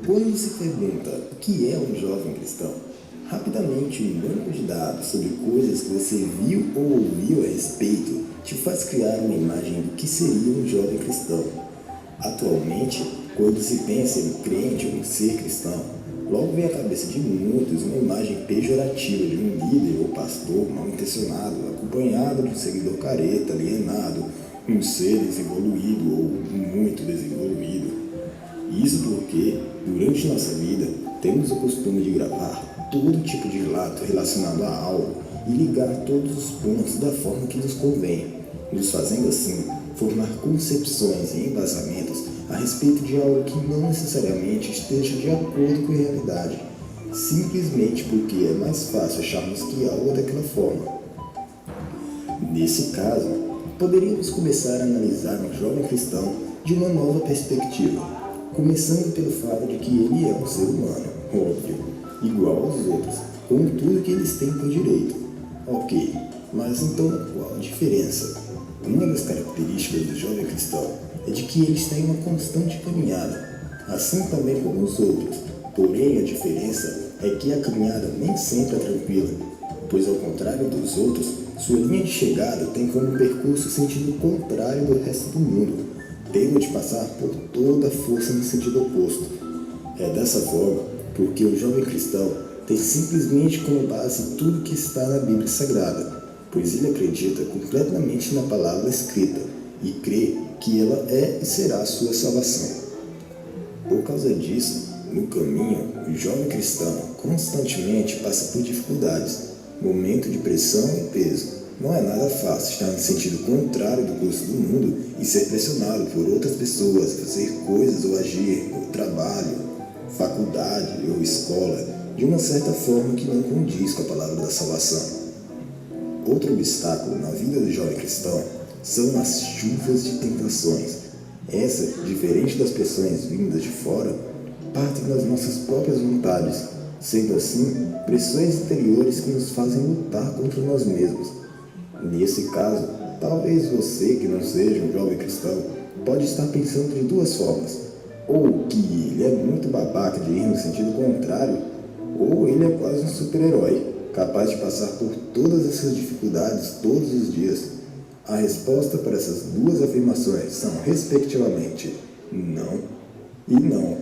Quando se pergunta o que é um jovem cristão, rapidamente um banco de dados sobre coisas que você viu ou ouviu a respeito te faz criar uma imagem do que seria um jovem cristão. Atualmente, quando se pensa em crente ou em ser cristão, logo vem à cabeça de muitos uma imagem pejorativa de um líder ou pastor mal intencionado, acompanhado de um seguidor careta, alienado, um ser desenvolvido ou muito desenvolvido. Isso porque, durante nossa vida, temos o costume de gravar todo tipo de relato relacionado a algo e ligar todos os pontos da forma que nos convém, nos fazendo assim formar concepções e embasamentos a respeito de algo que não necessariamente esteja de acordo com a realidade, simplesmente porque é mais fácil acharmos que algo é daquela forma. Nesse caso, poderíamos começar a analisar um jovem cristão de uma nova perspectiva, começando pelo fato de que ele é um ser humano, óbvio, igual aos outros, com tudo que eles têm por direito. Ok, mas então qual a diferença? Uma das características do jovem cristão é de que ele está em uma constante caminhada, assim também como os outros. Porém, a diferença é que a caminhada nem sempre é tranquila, pois ao contrário dos outros, sua linha de chegada tem como percurso sentido contrário do resto do mundo, tendo de passar por toda a força no sentido oposto. É dessa forma porque o jovem cristão tem simplesmente como base tudo que está na Bíblia Sagrada, pois ele acredita completamente na palavra escrita e crê que ela é e será a sua salvação. Por causa disso, no caminho, o jovem cristão constantemente passa por dificuldades, momento de pressão e peso. Não é nada fácil estar no sentido contrário do curso do mundo e ser pressionado por outras pessoas, fazer coisas ou agir no trabalho, faculdade ou escola de uma certa forma que não condiz com a palavra da salvação. Outro obstáculo na vida do jovem cristão são as chuvas de tentações. Essa, diferente das pressões vindas de fora, partem das nossas próprias vontades, sendo assim pressões interiores que nos fazem lutar contra nós mesmos. Nesse caso, talvez você que não seja um jovem cristão pode estar pensando de duas formas: ou que ele é muito babaca de ir no sentido contrário, ou ele é quase um super-herói, capaz de passar por todas essas dificuldades todos os dias. A resposta para essas duas afirmações são, respectivamente, não e não.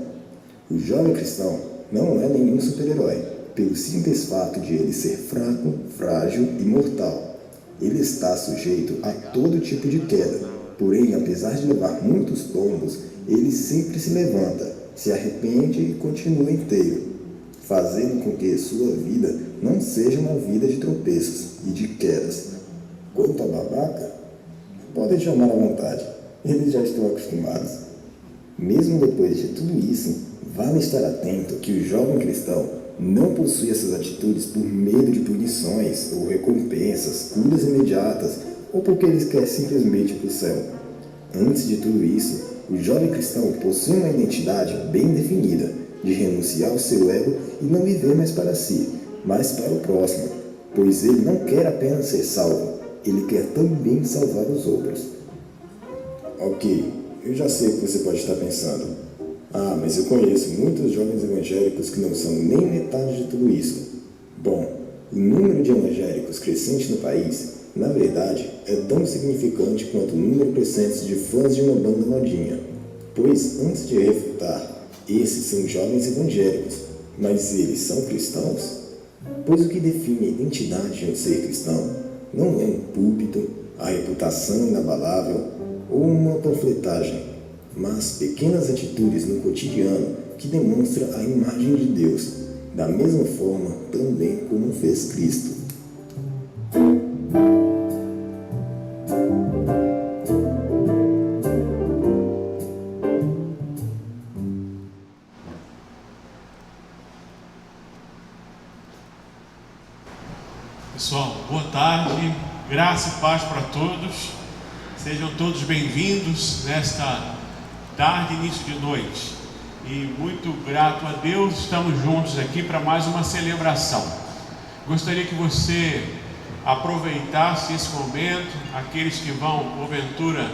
O jovem cristão não é nenhum super-herói, pelo simples fato de ele ser fraco, frágil e mortal. Ele está sujeito a todo tipo de queda, porém, apesar de levar muitos tombos, ele sempre se levanta, se arrepende e continua inteiro, fazendo com que sua vida não seja uma vida de tropeços e de quedas. Quanto a babaca, podem chamar à vontade, eles já estão acostumados. Mesmo depois de tudo isso, vale estar atento que o jovem cristão não possui essas atitudes por medo de punições ou recompensas, curas imediatas, ou porque ele quer simplesmente ir para o céu. Antes de tudo isso, o jovem cristão possui uma identidade bem definida, de renunciar ao seu ego e não viver mais para si, mas para o próximo, pois ele não quer apenas ser salvo, ele quer também salvar os outros. Ok, eu já sei o que você pode estar pensando. Ah, mas eu conheço muitos jovens evangélicos que não são nem metade de tudo isso. Bom, o número de evangélicos crescente no país, na verdade, é tão significante quanto o número crescente de fãs de uma banda modinha. Pois, antes de refutar, esses são jovens evangélicos, mas eles são cristãos? Pois o que define a identidade de um ser cristão não é um púlpito, a reputação inabalável ou uma panfletagem, mas pequenas atitudes no cotidiano que demonstram a imagem de Deus, da mesma forma também como fez Cristo. Pessoal, boa tarde, graça e paz para todos, sejam todos bem-vindos nesta tarde, início de noite, e muito grato a Deus, estamos juntos aqui para mais uma celebração. Gostaria que você aproveitasse esse momento, aqueles que vão, porventura,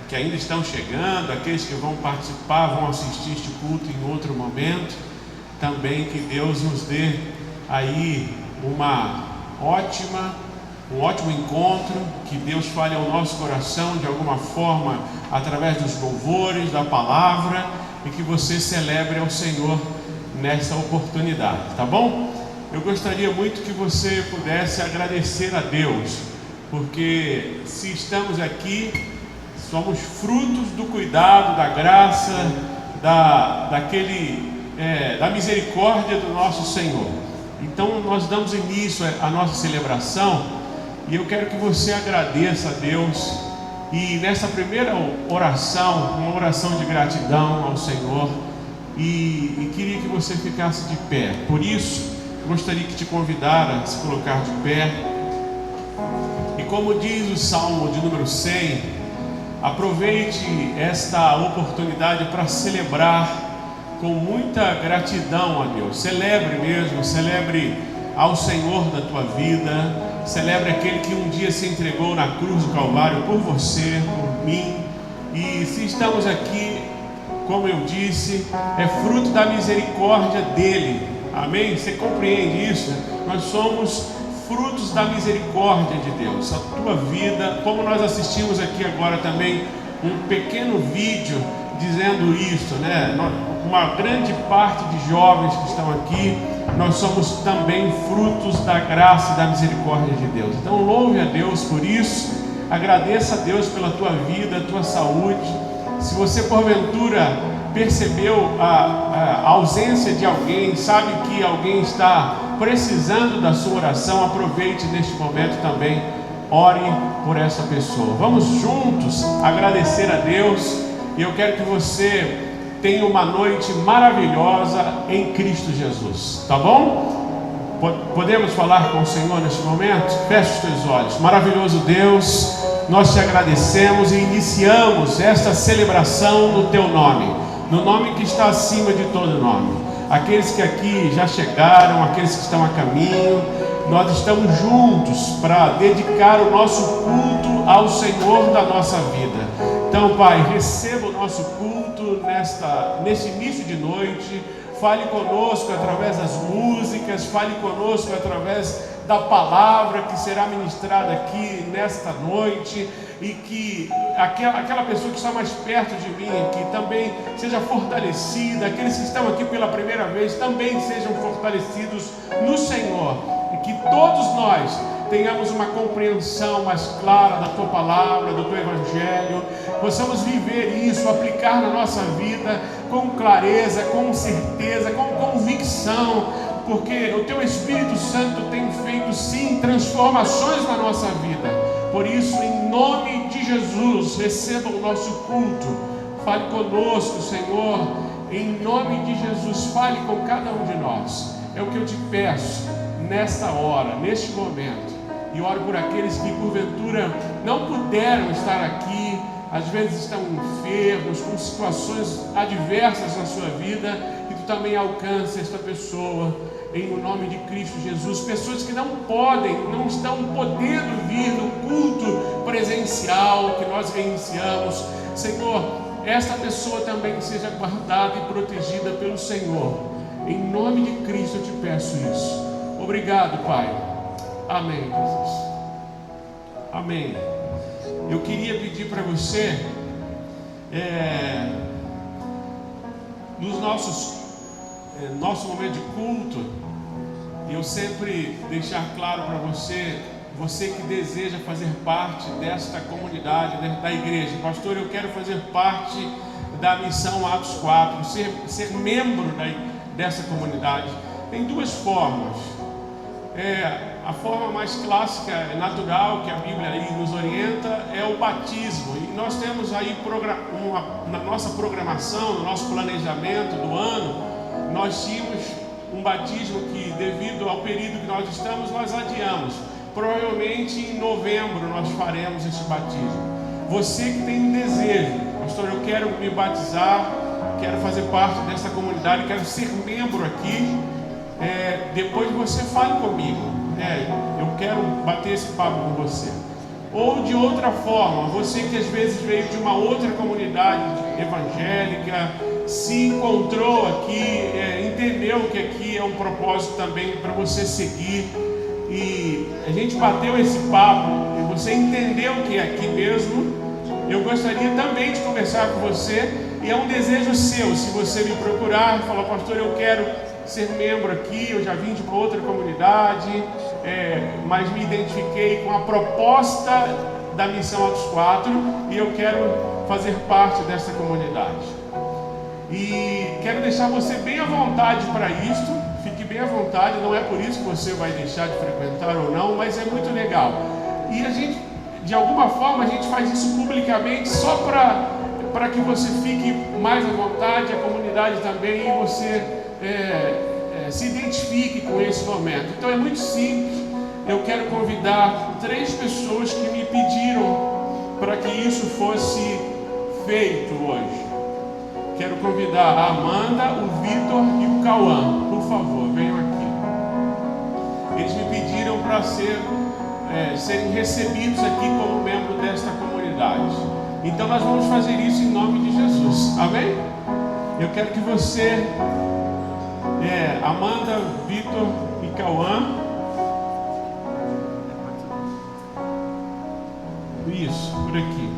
que ainda estão chegando, aqueles que vão participar, vão assistir este culto em outro momento. Também que Deus nos dê aí um ótimo encontro, que Deus fale ao nosso coração de alguma forma, através dos louvores, da palavra, e que você celebre ao Senhor nessa oportunidade, tá bom? Eu gostaria muito que você pudesse agradecer a Deus, porque se estamos aqui, somos frutos do cuidado, da graça, da misericórdia do nosso Senhor. Então nós damos início à nossa celebração, e eu quero que você agradeça a Deus, e nessa primeira oração, uma oração de gratidão ao Senhor, e queria que você ficasse de pé. Por isso, eu gostaria que te convidara a se colocar de pé, e como diz o Salmo de número 100, aproveite esta oportunidade para celebrar com muita gratidão a Deus. Celebre mesmo, celebre ao Senhor da tua vida, celebre aquele que um dia se entregou na cruz do Calvário por você, por mim. E se estamos aqui, como eu disse, é fruto da misericórdia dele. Amém? Você compreende isso? Nós somos frutos da misericórdia de Deus. A tua vida, como nós assistimos aqui agora também um pequeno vídeo dizendo isso, né? Uma grande parte de jovens que estão aqui, nós somos também frutos da graça e da misericórdia de Deus. Então louve a Deus por isso, agradeça a Deus pela tua vida, tua saúde. Se você porventura percebeu a ausência de alguém, sabe que alguém está precisando da sua oração, aproveite neste momento também, ore por essa pessoa. Vamos juntos agradecer a Deus, e eu quero que você tenha uma noite maravilhosa em Cristo Jesus, tá bom? Podemos falar com o Senhor neste momento? Feche os teus olhos. Maravilhoso Deus, nós te agradecemos e iniciamos esta celebração no teu nome, no nome que está acima de todo nome. Aqueles que aqui já chegaram, aqueles que estão a caminho, nós estamos juntos para dedicar o nosso culto ao Senhor da nossa vida. Então, Pai, receba o nosso culto nesse início de noite. Fale conosco através das músicas, fale conosco através da palavra que será ministrada aqui nesta noite, e que aquela pessoa que está mais perto de mim aqui também seja fortalecida, aqueles que estão aqui pela primeira vez também sejam fortalecidos no Senhor, e que todos nós tenhamos uma compreensão mais clara da tua palavra, do teu evangelho, possamos viver isso, aplicar na nossa vida com clareza, com certeza, com convicção, porque o teu Espírito Santo tem feito sim transformações na nossa vida. Por isso, em nome de Jesus, receba o nosso culto. Fale conosco, Senhor, em nome de Jesus, fale com cada um de nós. É o que eu te peço nesta hora, neste momento. E oro por aqueles que porventura não puderam estar aqui, às vezes estão enfermos, com situações adversas na sua vida, que tu também alcance esta pessoa, em o nome de Cristo Jesus. Pessoas que não estão podendo vir no culto presencial que nós reiniciamos, Senhor, esta pessoa também seja guardada e protegida pelo Senhor. Em nome de Cristo eu te peço isso. Obrigado, Pai. Amém, Jesus. Amém. Eu queria pedir para você, nos nosso momento de culto, eu sempre deixar claro para você que deseja fazer parte desta comunidade, da igreja. Pastor, eu quero fazer parte da missão Atos 4, ser membro dessa comunidade. Tem duas formas. A forma mais clássica, natural, que a Bíblia aí nos orienta, é o batismo. E nós temos aí na nossa programação, no nosso planejamento do ano, nós tínhamos um batismo que, devido ao período que nós estamos, nós adiamos. Provavelmente em novembro nós faremos esse batismo. Você que tem um desejo, pastor, eu quero me batizar, quero fazer parte dessa comunidade, quero ser membro aqui, depois você fale comigo. Eu quero bater esse papo com você. ou de outra forma, você que às vezes veio de uma outra comunidade evangélica, se encontrou aqui, entendeu que aqui é um propósito também para você seguir, e a gente bateu esse papo e você entendeu que é aqui mesmo. Eu gostaria também de conversar com você, e é um desejo seu. Se você me procurar e falar: pastor, eu quero ser membro aqui, eu já vim de uma outra comunidade, mas me identifiquei com a proposta da Missão Atos 4 e eu quero fazer parte dessa comunidade. E quero deixar você bem à vontade para isto. Fique bem à vontade, não é por isso que você vai deixar de frequentar ou não, mas é muito legal. E a gente, de alguma forma, a gente faz isso publicamente só para que você fique mais à vontade, a comunidade também, e você se identifique com esse momento. Então é muito simples. Eu quero convidar 3 pessoas que me pediram para que isso fosse feito hoje. Quero convidar a Amanda, o Vitor e o Cauã. Por favor, venham aqui. Eles me pediram para serem recebidos aqui como membro desta comunidade. Então nós vamos fazer isso em nome de Jesus. Amém? Eu quero que você, Amanda, Vitor e Cauã. Isso, por aqui.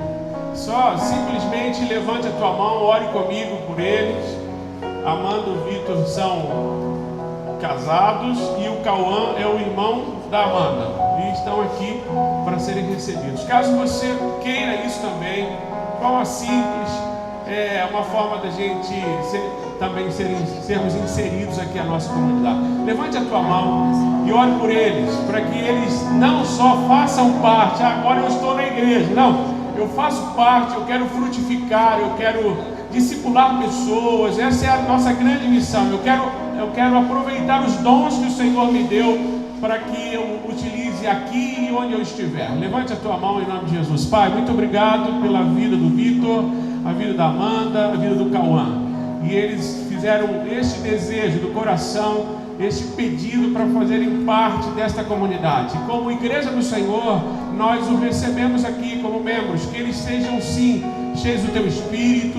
Só simplesmente levante a tua mão, ore comigo por eles. Amanda e o Vitor são casados e o Cauã é o irmão da Amanda. E estão aqui para serem recebidos. Caso você queira isso também, forma simples, é uma forma da gente sermos inseridos aqui na nossa comunidade. Levante a tua mão e ore por eles, para que eles não só façam parte, agora eu estou na igreja, não, eu faço parte, eu quero frutificar, eu quero discipular pessoas. Essa é a nossa grande missão. Eu quero aproveitar os dons que o Senhor me deu para que eu utilize aqui e onde eu estiver. Levante a tua mão em nome de Jesus. Pai, muito obrigado pela vida do Vitor, a vida da Amanda, a vida do Cauã. E eles fizeram este desejo do coração, este pedido para fazerem parte desta comunidade. Como igreja do Senhor, nós o recebemos aqui como membros. Que eles sejam sim cheios do teu Espírito,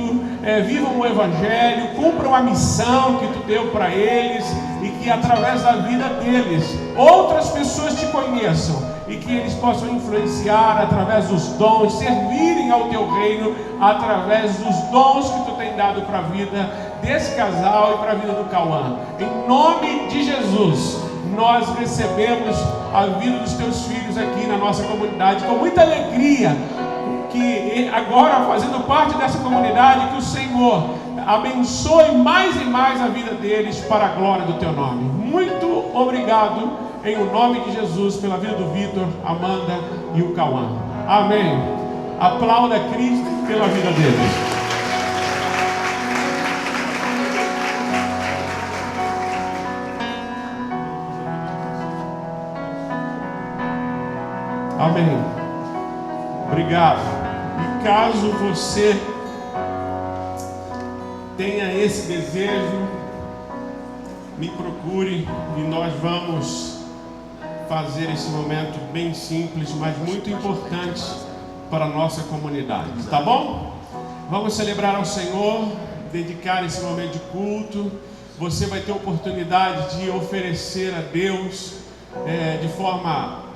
vivam o Evangelho, cumpram a missão que tu deu para eles, e que através da vida deles outras pessoas te conheçam, e que eles possam influenciar através dos dons, servirem ao teu reino através dos dons que tu tem dado para a vida desse casal e para a vida do Cauã. Em nome de Jesus, nós recebemos a vida dos teus filhos aqui na nossa comunidade com muita alegria, que agora, fazendo parte dessa comunidade, que o Senhor abençoe mais e mais a vida deles para a glória do teu nome. Muito obrigado, em o nome de Jesus, pela vida do Vitor, Amanda e o Cauã. Amém. Aplauda Cristo pela vida deles. Amém. Obrigado. E caso você tenha esse desejo, me procure e nós vamos fazer esse momento bem simples, mas muito importante para a nossa comunidade, tá bom? Vamos celebrar ao Senhor, dedicar esse momento de culto. Você vai ter oportunidade de oferecer a Deus de forma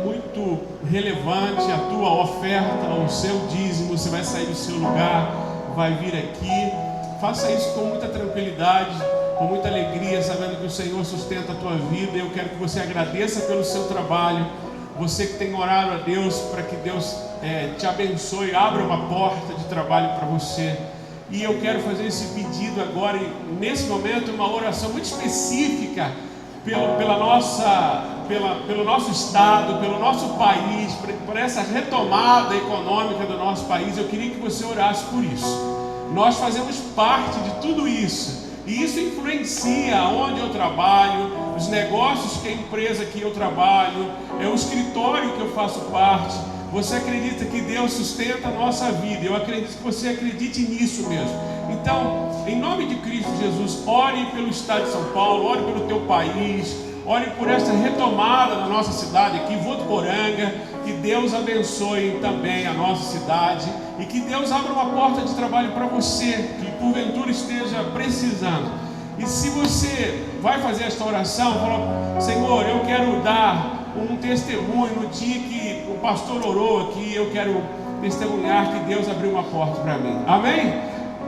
muito relevante a tua oferta, o seu dízimo. Você vai sair do seu lugar, vai vir aqui. Faça isso com muita tranquilidade, com muita alegria, sabendo que o Senhor sustenta a tua vida. Eu quero que você agradeça pelo seu trabalho. Você que tem orado a Deus para que Deus te abençoe, abra uma porta de trabalho para você. E eu quero fazer esse pedido agora, nesse momento, uma oração muito específica pelo nosso estado, pelo nosso país, por essa retomada econômica do nosso país. Eu queria que você orasse por isso. Nós fazemos parte de tudo isso, e isso influencia onde eu trabalho, os negócios que a empresa que eu trabalho, o escritório que eu faço parte. Você acredita que Deus sustenta a nossa vida? Eu acredito que você acredite nisso mesmo. Então, em nome de Cristo Jesus, ore pelo estado de São Paulo, ore pelo teu país, ore por essa retomada da nossa cidade aqui, Votuporanga. Que Deus abençoe também a nossa cidade e que Deus abra uma porta de trabalho para você que porventura esteja precisando. E se você vai fazer esta oração, fala: Senhor, eu quero dar um testemunho no dia que o pastor orou aqui, eu quero testemunhar que Deus abriu uma porta para mim. Amém?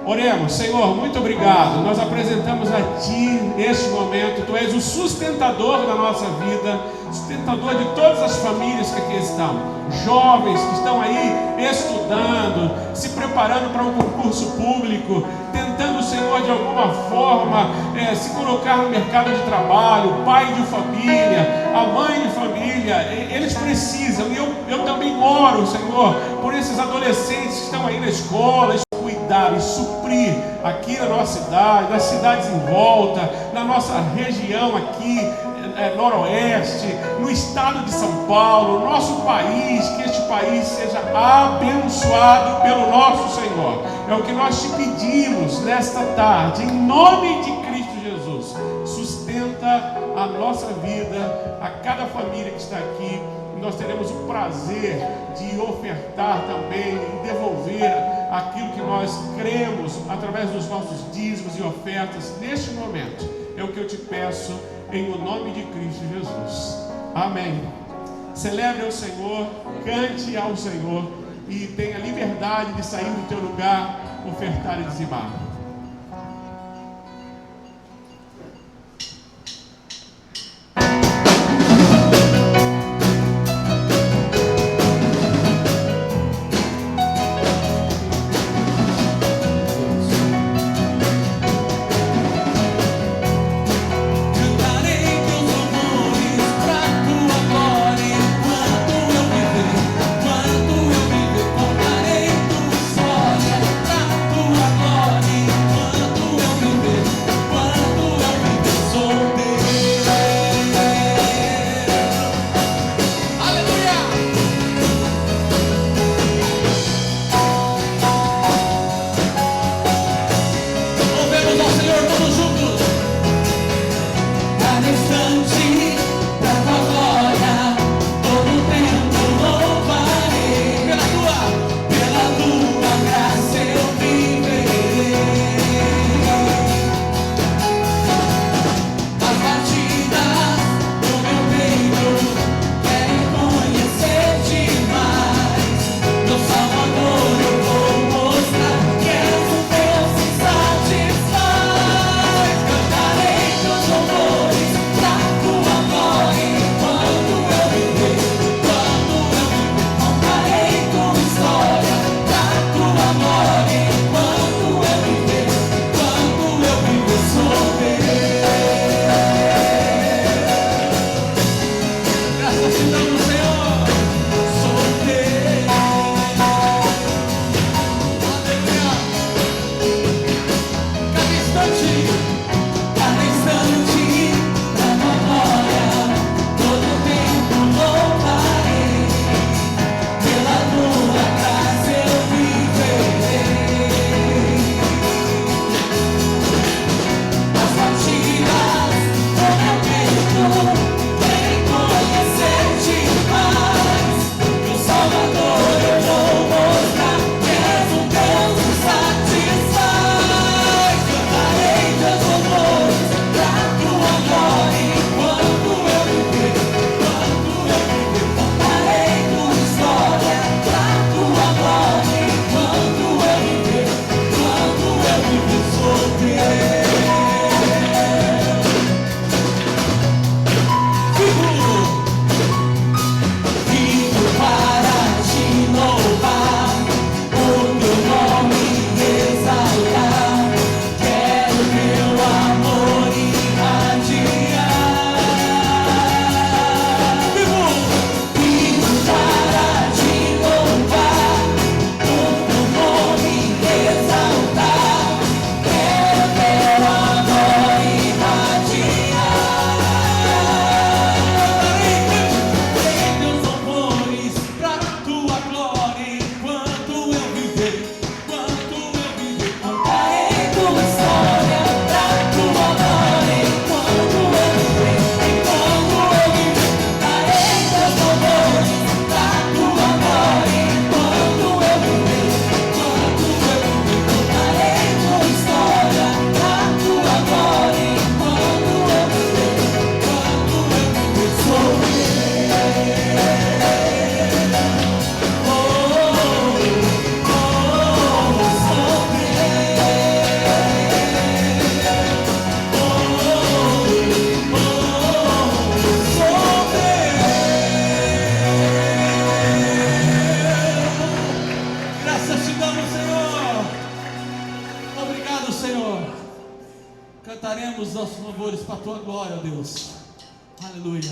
Oremos. Senhor, muito obrigado. Nós apresentamos a Ti neste momento. Tu és o sustentador da nossa vida, sustentador de todas as famílias que aqui estão, jovens que estão aí estudando, se preparando para um concurso público, tentando, Senhor, de alguma forma se colocar no mercado de trabalho, pai de família, a mãe de família, eles precisam. E eu também oro, Senhor, por esses adolescentes que estão aí na escola, cuidar e suprir aqui na nossa cidade, nas cidades em volta, na nossa região aqui, noroeste, no estado de São Paulo, nosso país, que este país seja abençoado pelo nosso Senhor. É o que nós te pedimos nesta tarde, em nome de Cristo Jesus. Sustenta a nossa vida, a cada família que está aqui. Nós teremos o prazer de ofertar também e devolver aquilo que nós cremos através dos nossos dízimos e ofertas neste momento. É o que eu te peço em o nome de Cristo Jesus. Amém. Celebre ao Senhor, cante ao Senhor e tenha liberdade de sair do teu lugar, ofertar e dizimar. Glória. Cantaremos nossos louvores para a tua glória, ó Deus. Aleluia.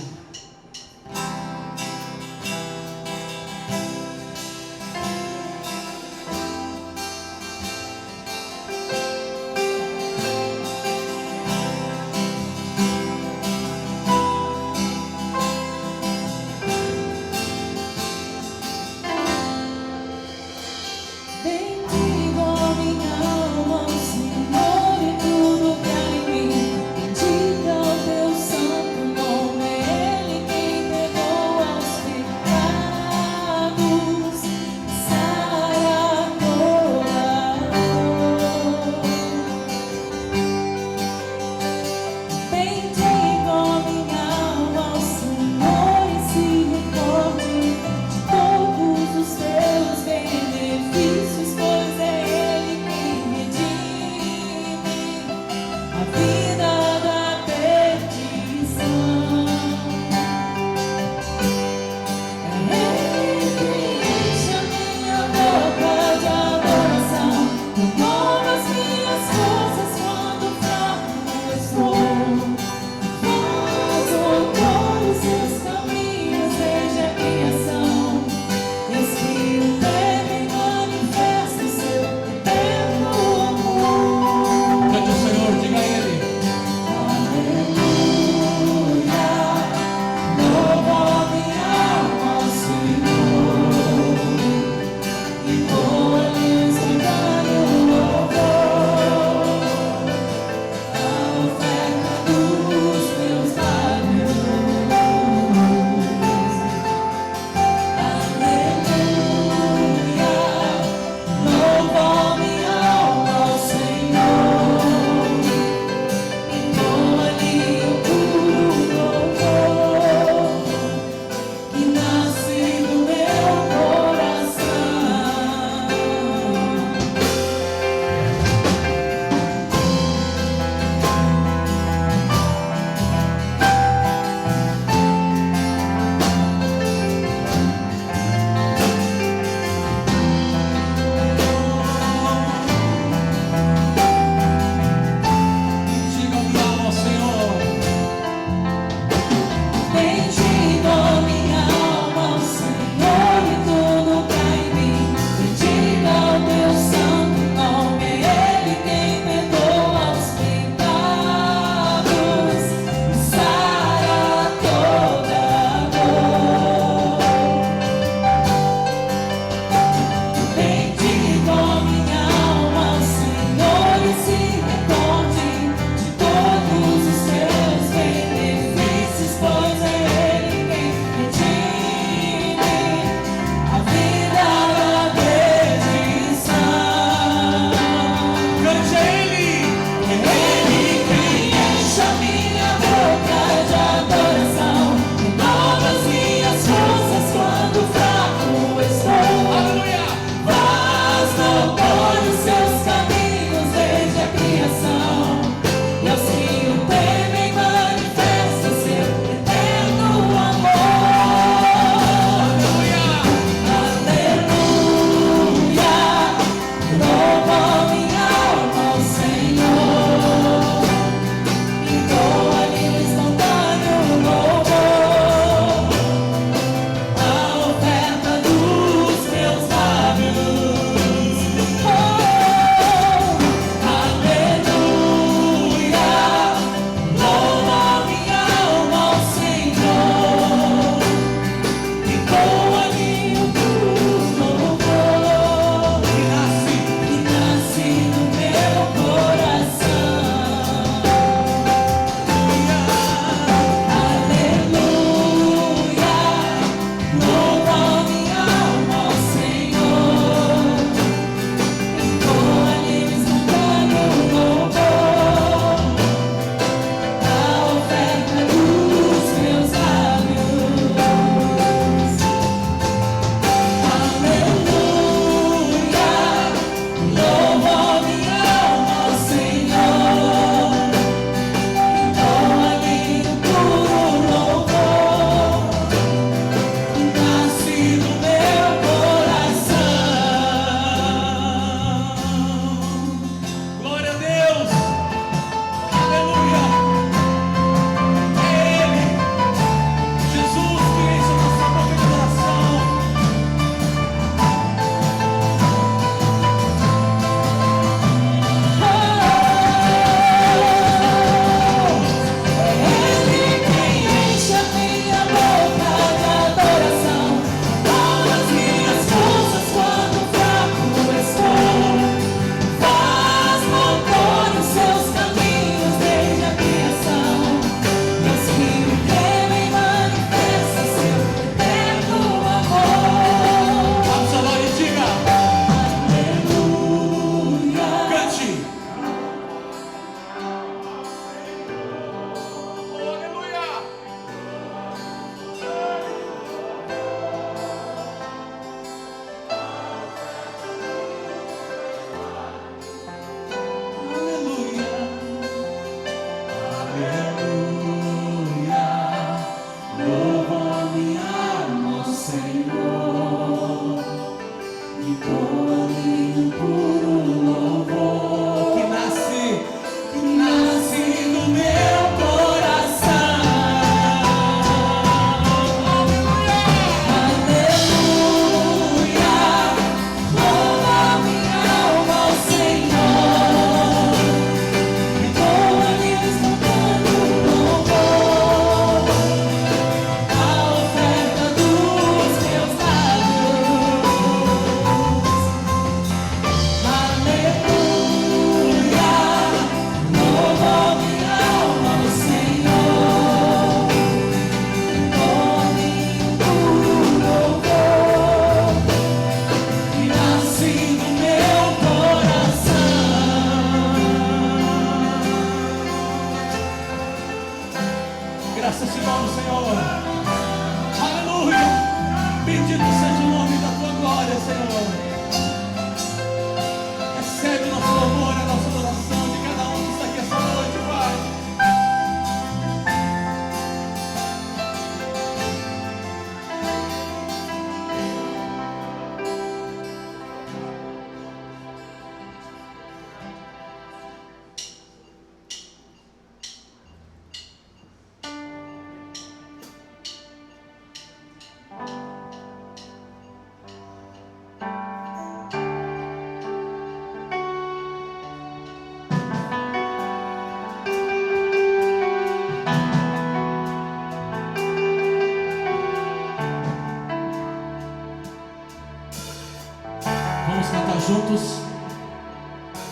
Juntos,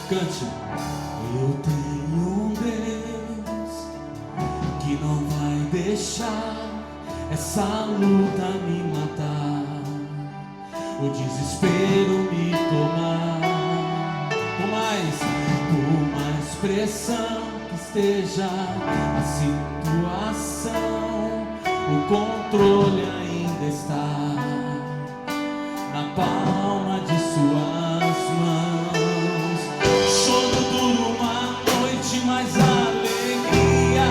cante. Eu tenho um Deus que não vai deixar essa luta me matar, o desespero me tomar. Por mais pressão que esteja a situação, o controle ainda está na palma de suas mãos. Choro duro uma noite, mas a alegria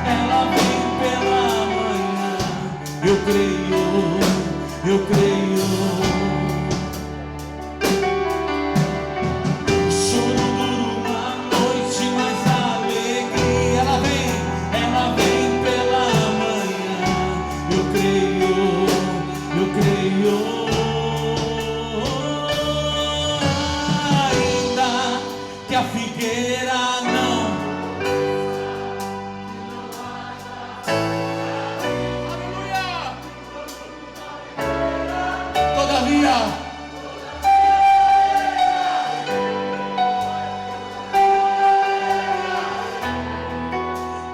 ela vem pela manhã. Eu creio, eu creio. Choro duro uma noite, mas a alegria ela vem pela manhã. Eu creio, eu creio. A figueira não. Aleluia.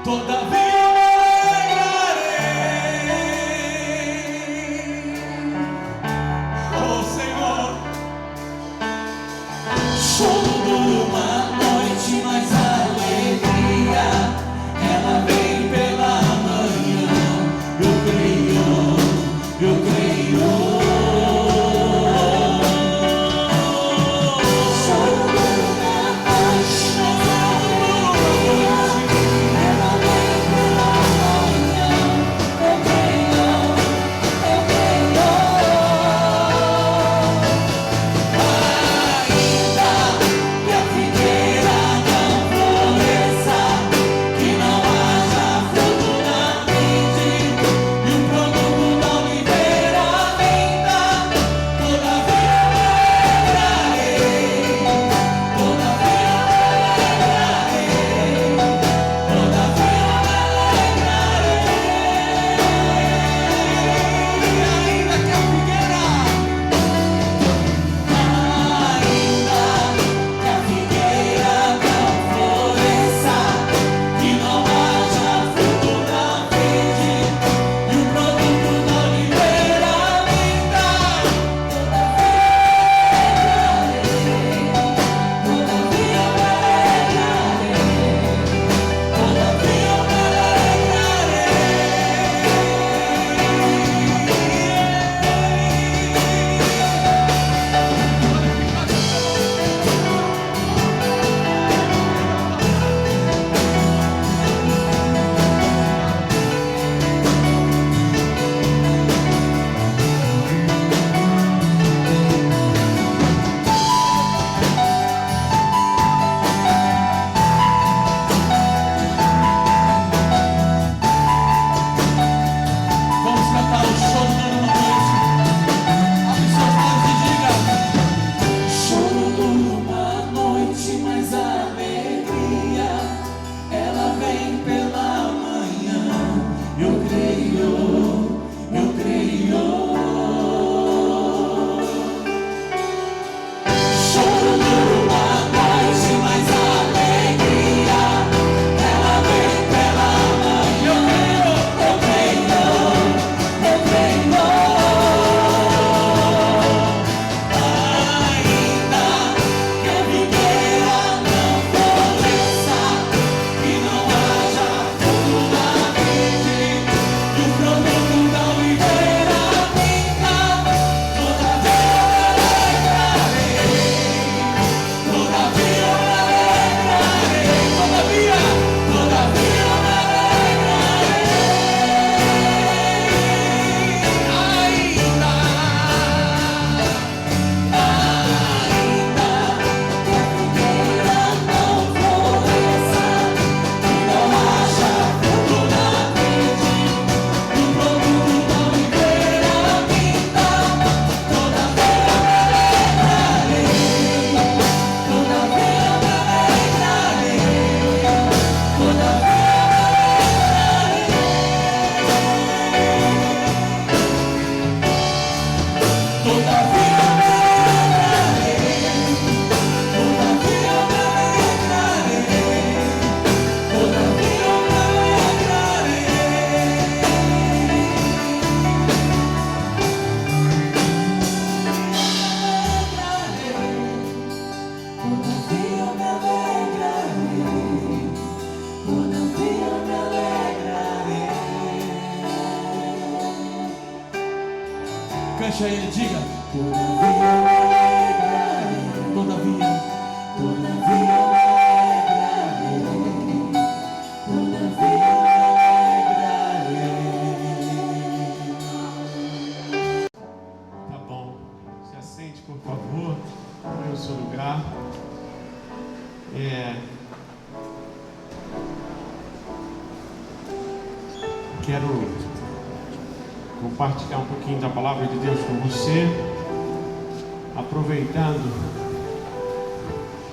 Todavia. Oh Senhor, choro duro uma noite, mas a alegria ela vem pela manhã. Eu creio, eu creio. Choro duro uma noite, ela vem pela Fecha ele, diga: todavia eu alegrarei. Todavia eu alegrarei. Todavia eu alegrarei. Tá bom. Se assente, por favor, no seu lugar. Quero compartilhar um pouquinho da palavra de Deus com você, aproveitando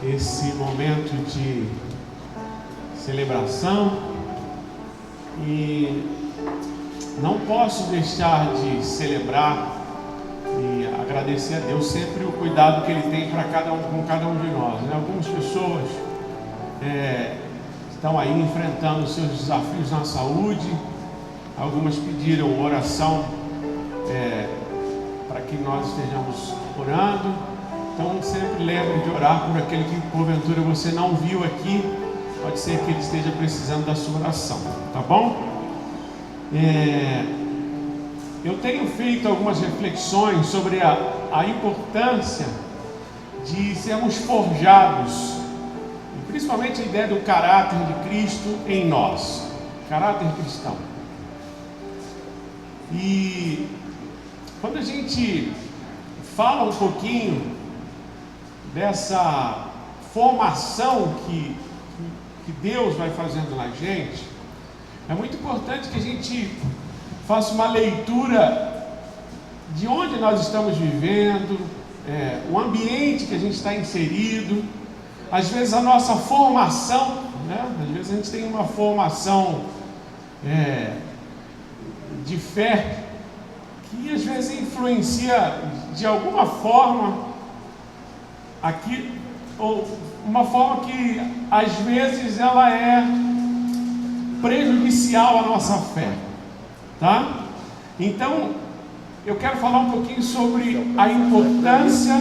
esse momento de celebração, e não posso deixar de celebrar e agradecer a Deus sempre o cuidado que Ele tem para com cada um de nós, né? Algumas pessoas estão aí enfrentando os seus desafios na saúde. Algumas pediram oração para que nós estejamos orando. Então sempre lembre de orar por aquele que porventura você não viu aqui. Pode ser que ele esteja precisando da sua oração, tá bom? Eu tenho feito algumas reflexões sobre a importância de sermos forjados, e principalmente a ideia do caráter de Cristo em nós, caráter cristão. E quando a gente fala um pouquinho dessa formação que Deus vai fazendo na gente, é muito importante que a gente faça uma leitura de onde nós estamos vivendo, o ambiente que a gente está inserido. Às vezes a nossa formação, né? Às vezes a gente tem uma formação de fé que às vezes influencia de alguma forma aqui, ou uma forma que às vezes ela é prejudicial à nossa fé, tá? Então eu quero falar um pouquinho sobre a importância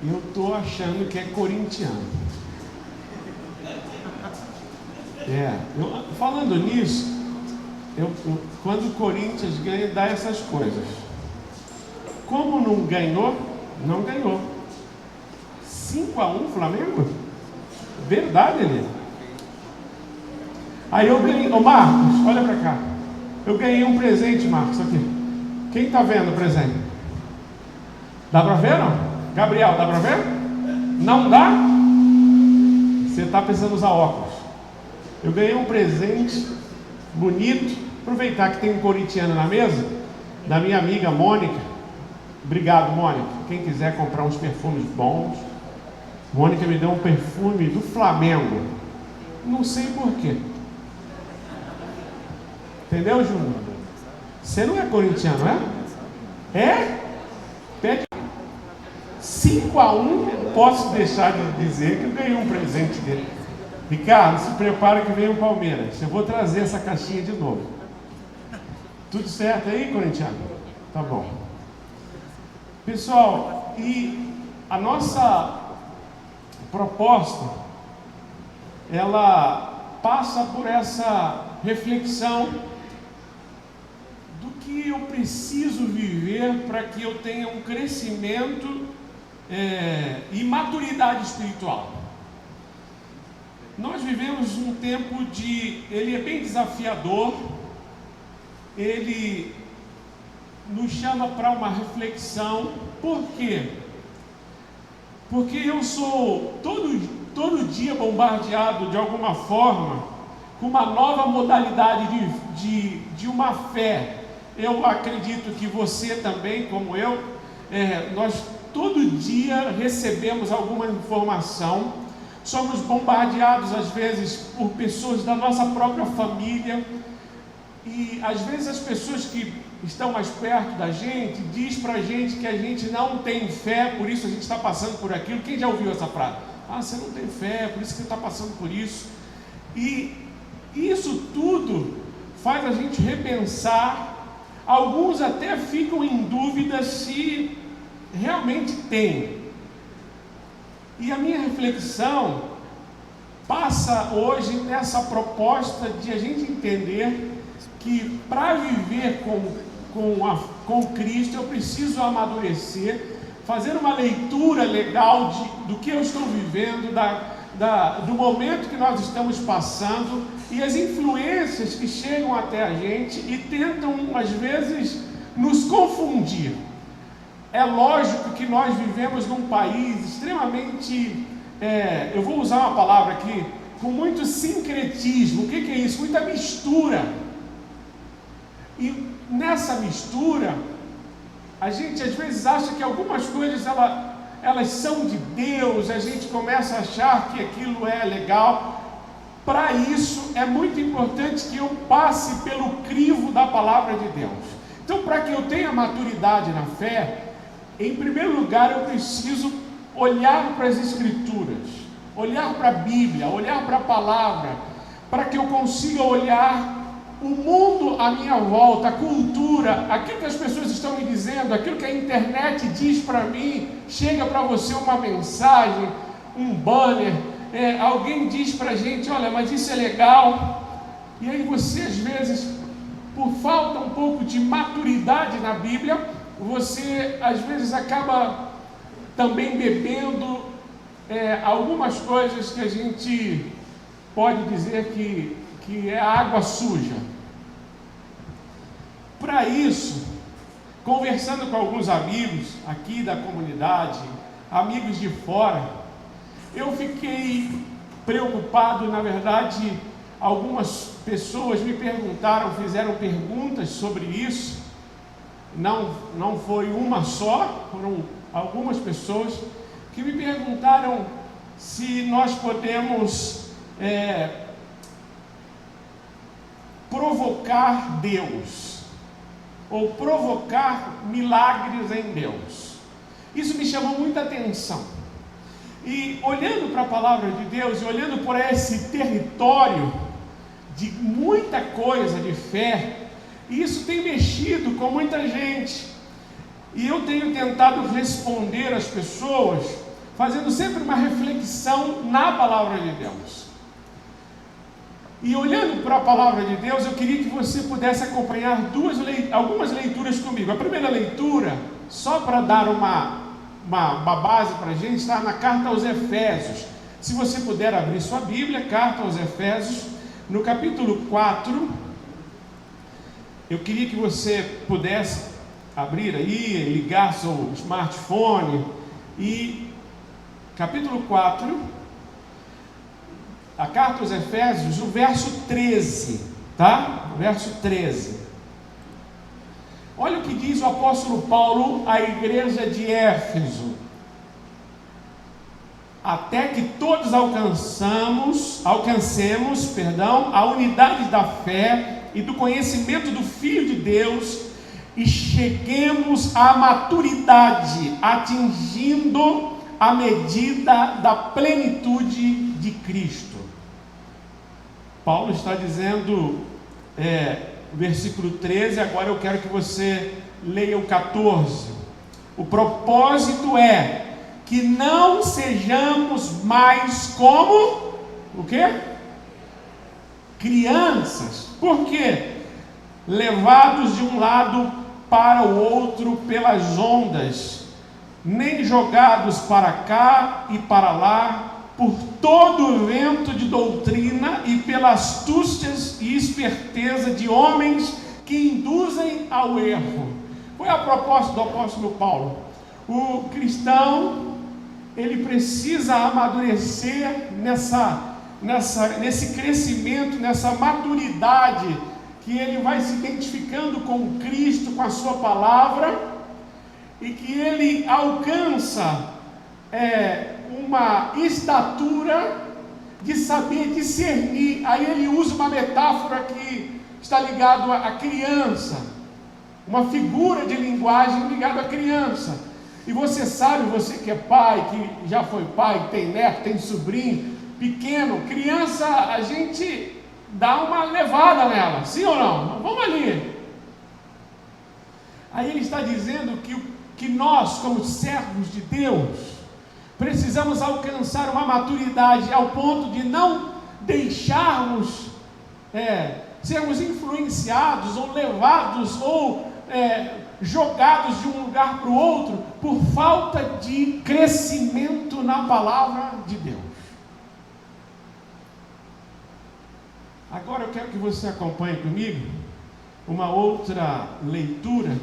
eu estou achando que é corintiano. Falando nisso, quando o Corinthians ganha, dá essas coisas. Como não ganhou, não ganhou. 5-1 Flamengo? Verdade, ele. Aí eu ganhei. Ô Marcos, olha pra cá. Eu ganhei um presente, Marcos, aqui. Quem tá vendo o presente? Dá pra ver, não? Gabriel, dá pra ver? Não dá? Você tá precisando usar óculos. Eu ganhei um presente bonito. Aproveitar que tem um corintiano na mesa, da minha amiga Mônica. Obrigado, Mônica. Quem quiser comprar uns perfumes bons, Mônica me deu um perfume do Flamengo. Não sei porquê. Entendeu, Júnior? Você não é corintiano, é? É? Pede 5-1. Posso deixar de dizer que eu ganhei um presente dele. Ricardo, se prepara que vem o Palmeiras. Eu vou trazer essa caixinha de novo. Tudo certo aí, corintiano? Tá bom. Pessoal, e a nossa proposta, ela passa por essa reflexão do que eu preciso viver para que eu tenha um crescimento e maturidade espiritual. Nós vivemos um tempo ele é bem desafiador, ele nos chama para uma reflexão. Por quê? Porque eu sou todo dia bombardeado de alguma forma com uma nova modalidade de uma fé. Eu acredito que você também, como eu, nós todo dia recebemos alguma informação, somos bombardeados às vezes por pessoas da nossa própria família, e às vezes as pessoas que estão mais perto da gente diz pra gente que a gente não tem fé, por isso a gente está passando por aquilo. Quem já ouviu essa frase? Você não tem fé, por isso que você está passando por isso. E isso tudo faz a gente repensar. Alguns até ficam em dúvida se realmente tem. E a minha reflexão passa hoje nessa proposta de a gente entender que para viver com Cristo eu preciso amadurecer, fazer uma leitura legal do que eu estou vivendo, do momento que nós estamos passando e as influências que chegam até a gente e tentam, às vezes, nos confundir. É lógico que nós vivemos num país extremamente, eu vou usar uma palavra aqui, com muito sincretismo. O que é isso? Muita mistura. E nessa mistura, a gente às vezes acha que algumas coisas elas são de Deus, a gente começa a achar que aquilo é legal. Para isso é muito importante que eu passe pelo crivo da palavra de Deus. Então, para que eu tenha maturidade na fé, em primeiro lugar eu preciso olhar para as Escrituras, olhar para a Bíblia, olhar para a palavra, para que eu consiga olhar o mundo à minha volta, a cultura, aquilo que as pessoas estão me dizendo, aquilo que a internet diz para mim. Chega para você uma mensagem, um banner, alguém diz para a gente: olha, mas isso é legal. E aí você, às vezes, por falta um pouco de maturidade na Bíblia, você às vezes acaba também bebendo algumas coisas que a gente pode dizer que é água suja. Para isso, conversando com alguns amigos aqui da comunidade, amigos de fora, eu fiquei preocupado. Na verdade, algumas pessoas me perguntaram, fizeram perguntas sobre isso. Não foi uma só, foram algumas pessoas que me perguntaram se nós podemos provocar Deus, ou provocar milagres em Deus. Isso me chamou muita atenção. E olhando para a palavra de Deus, e olhando por esse território de muita coisa de fé, isso tem mexido com muita gente. E eu tenho tentado responder às pessoas, fazendo sempre uma reflexão na palavra de Deus. E olhando para a palavra de Deus, eu queria que você pudesse acompanhar algumas leituras comigo. A primeira leitura, só para dar uma base para a gente, está na carta aos Efésios. Se você puder abrir sua Bíblia, carta aos Efésios, no capítulo 4, eu queria que você pudesse abrir aí, ligar seu smartphone, e capítulo 4, a carta aos Efésios, o verso 13, tá? O verso 13. Olha o que diz o apóstolo Paulo à igreja de Éfeso: até que todos alcancemos, a unidade da fé e do conhecimento do Filho de Deus, e cheguemos à maturidade, atingindo a medida da plenitude de Cristo. Paulo está dizendo, versículo 13, agora eu quero que você leia o 14. O propósito é que não sejamos mais como, o quê? Crianças. Por quê? Levados de um lado para o outro pelas ondas, nem jogados para cá e para lá, por todo o vento de doutrina e pela astúcia e esperteza de homens que induzem ao erro. Qual é a proposta do apóstolo Paulo? O cristão, ele precisa amadurecer nesse crescimento, nessa maturidade, que ele vai se identificando com Cristo, com a sua palavra, e que ele alcança uma estatura de saber discernir. Aí ele usa uma metáfora que está ligado à criança, uma figura de linguagem ligada à criança. E você sabe, você que é pai, que já foi pai, tem neto, tem sobrinho pequeno, criança, a gente dá uma levada nela, sim ou não? Vamos ali. Aí ele está dizendo que nós, como servos de Deus, Precisamos alcançar uma maturidade ao ponto de não deixarmos sermos influenciados ou levados ou jogados de um lugar para o outro por falta de crescimento na palavra de Deus. Agora eu quero que você acompanhe comigo uma outra leitura,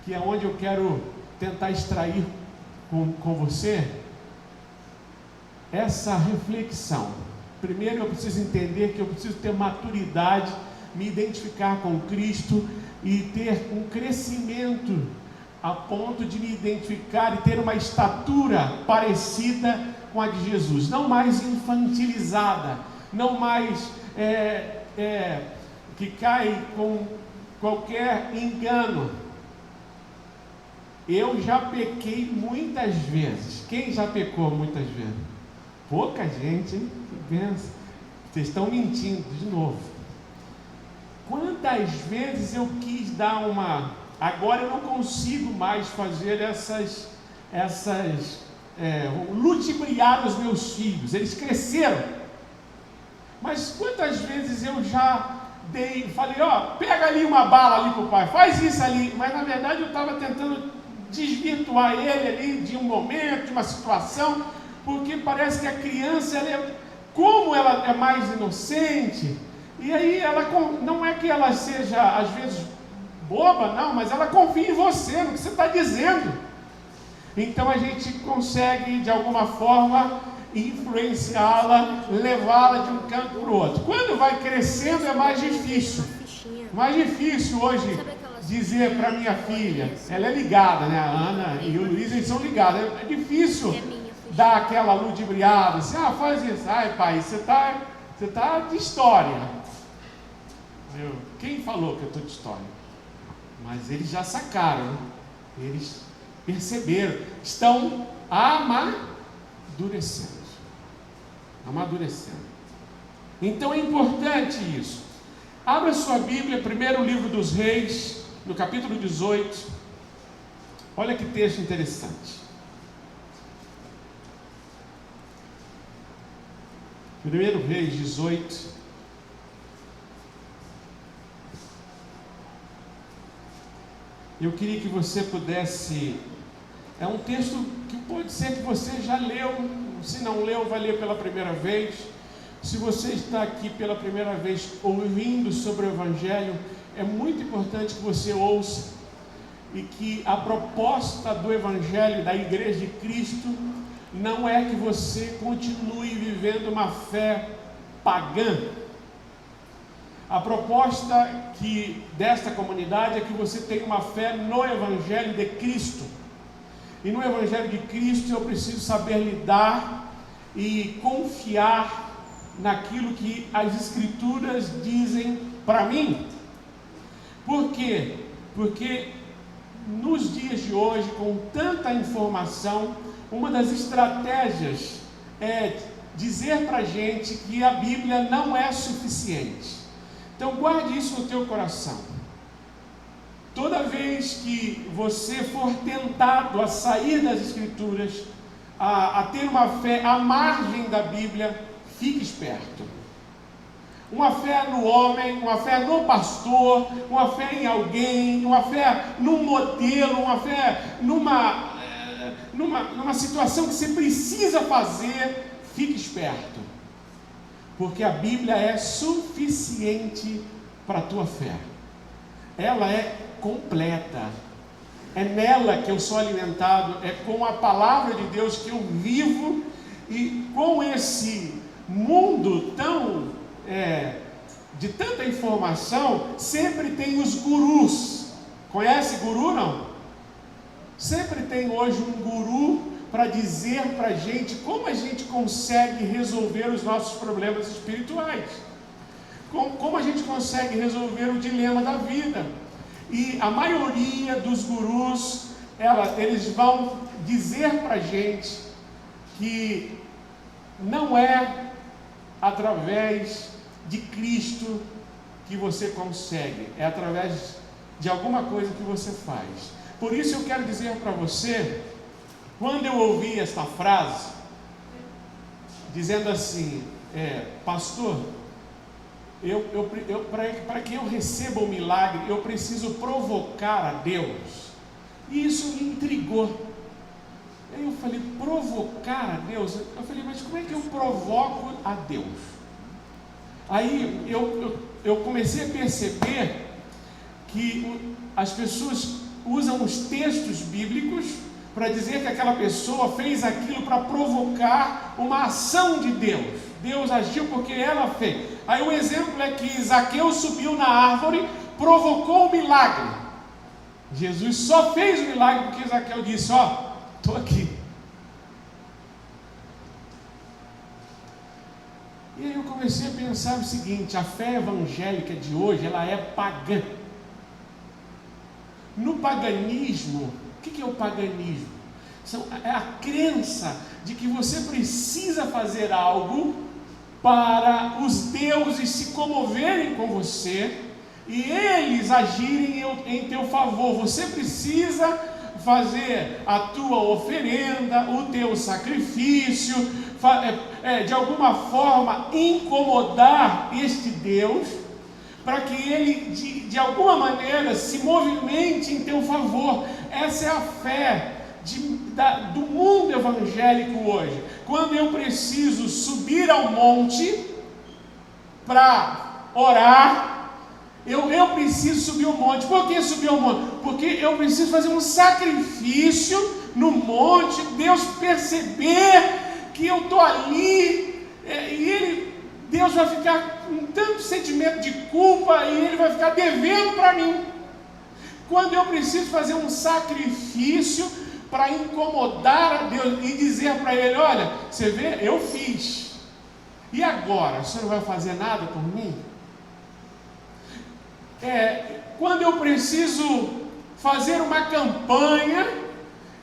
que é onde eu quero tentar extrair com você essa reflexão. Primeiro eu preciso entender que eu preciso ter maturidade, me identificar com Cristo e ter um crescimento a ponto de me identificar e ter uma estatura parecida com a de Jesus, não mais infantilizada, não mais que cai com qualquer engano. Eu já pequei muitas vezes. Quem já pecou muitas vezes? Pouca gente, hein? Que benção. Vocês estão mentindo de novo. Quantas vezes eu quis dar uma... Agora eu não consigo mais fazer ludibriar os meus filhos. Eles cresceram. Mas quantas vezes eu já falei, pega ali uma bala ali pro pai, faz isso ali. Mas na verdade eu estava tentando desvirtuar ele ali de um momento, de uma situação, porque parece que a criança, como ela é mais inocente, e aí ela não é que ela seja às vezes boba, não, mas ela confia em você, no que você está dizendo. Então a gente consegue de alguma forma influenciá-la, levá-la de um canto para o outro. Quando vai crescendo é mais difícil. Mais difícil hoje dizer para minha filha, ela é ligada, né? A Ana e o Luiz, eles são ligados. É difícil dar aquela ludibriada, assim, faz isso. Ai, pai, você tá de história. Quem falou que eu estou de história? Mas eles já sacaram, né? Eles perceberam, estão amadurecendo. Então é importante isso. Abra sua Bíblia, primeiro livro dos Reis, no capítulo 18. Olha que texto interessante. Primeiro Reis 18. Eu queria que você pudesse... É um texto que pode ser que você já leu. Se não leu, vai ler pela primeira vez. Se você está aqui pela primeira vez ouvindo sobre o Evangelho, é muito importante que você ouça e que a proposta do Evangelho da Igreja de Cristo não é que você continue vivendo uma fé pagã. A proposta desta comunidade é que você tenha uma fé no Evangelho de Cristo. E no Evangelho de Cristo eu preciso saber lidar e confiar naquilo que as Escrituras dizem para mim. Por quê? Porque nos dias de hoje, com tanta informação, uma das estratégias é dizer para a gente que a Bíblia não é suficiente. Então guarde isso no teu coração. Toda vez que você for tentado a sair das Escrituras, a ter uma fé à margem da Bíblia, fique esperto. Uma fé no homem, uma fé no pastor, uma fé em alguém, uma fé num modelo, uma fé numa situação que você precisa fazer, fique esperto. Porque a Bíblia é suficiente para a tua fé. Ela é completa. É nela que eu sou alimentado, é com a palavra de Deus que eu vivo, e com esse mundo de tanta informação, sempre tem os gurus. Conhece guru, não? Sempre tem hoje um guru para dizer para a gente como a gente consegue resolver os nossos problemas espirituais, como a gente consegue resolver o dilema da vida. E a maioria dos gurus, eles vão dizer para a gente que não é através de Cristo que você consegue, é através de alguma coisa que você faz. Por isso eu quero dizer para você Quando eu ouvi esta frase, dizendo assim, pastor, para que eu receba o milagre, eu preciso provocar a Deus. E isso me intrigou. Aí eu falei, provocar a Deus? Eu falei, mas como é que eu provoco a Deus? Aí eu comecei a perceber que as pessoas usam os textos bíblicos para dizer que aquela pessoa fez aquilo para provocar uma ação de Deus. Deus agiu porque ela fez. Aí o exemplo é que Zaqueu subiu na árvore, provocou o milagre. Jesus só fez o milagre porque Zaqueu disse, estou aqui. E aí eu comecei a pensar o seguinte, a fé evangélica de hoje, ela é pagã. No paganismo, o que é o paganismo? É a crença de que você precisa fazer algo para os deuses se comoverem com você e eles agirem em teu favor. Você precisa fazer a tua oferenda, o teu sacrifício, de alguma forma incomodar este Deus, para que ele de alguma maneira se movimente em teu favor. Essa é a fé do mundo evangélico hoje. Quando eu preciso subir ao monte para orar, eu preciso subir ao monte. Por que subir ao monte? Porque eu preciso fazer um sacrifício no monte, Deus perceber que eu estou ali, Deus vai ficar com tanto sentimento de culpa e Ele vai ficar devendo para mim. Quando eu preciso fazer um sacrifício para incomodar a Deus e dizer para Ele, olha, você vê, eu fiz, e agora, você não vai fazer nada por mim? Quando eu preciso fazer uma campanha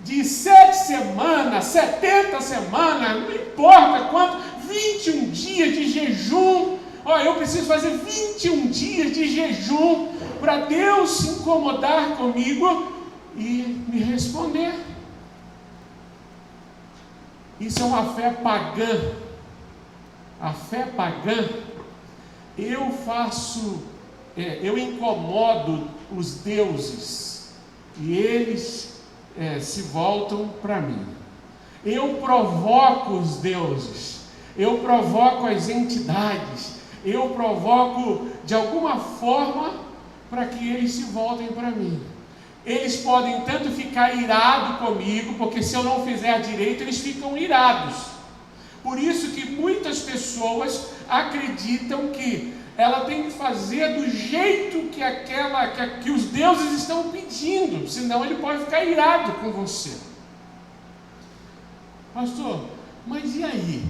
de 7 semanas, 70 semanas, não importa quanto, 21 dias de jejum, eu preciso fazer 21 dias de jejum para Deus se incomodar comigo e me responder. Isso é uma fé pagã. A fé pagã, eu incomodo os deuses e eles se voltam para mim. Eu provoco os deuses, eu provoco as entidades, eu provoco de alguma forma para que eles se voltem para mim. Eles podem tanto ficar irados comigo, porque se eu não fizer direito, eles ficam irados. Por isso que muitas pessoas acreditam que ela tem que fazer do jeito que os deuses estão pedindo, senão ele pode ficar irado com você. Pastor, mas e aí?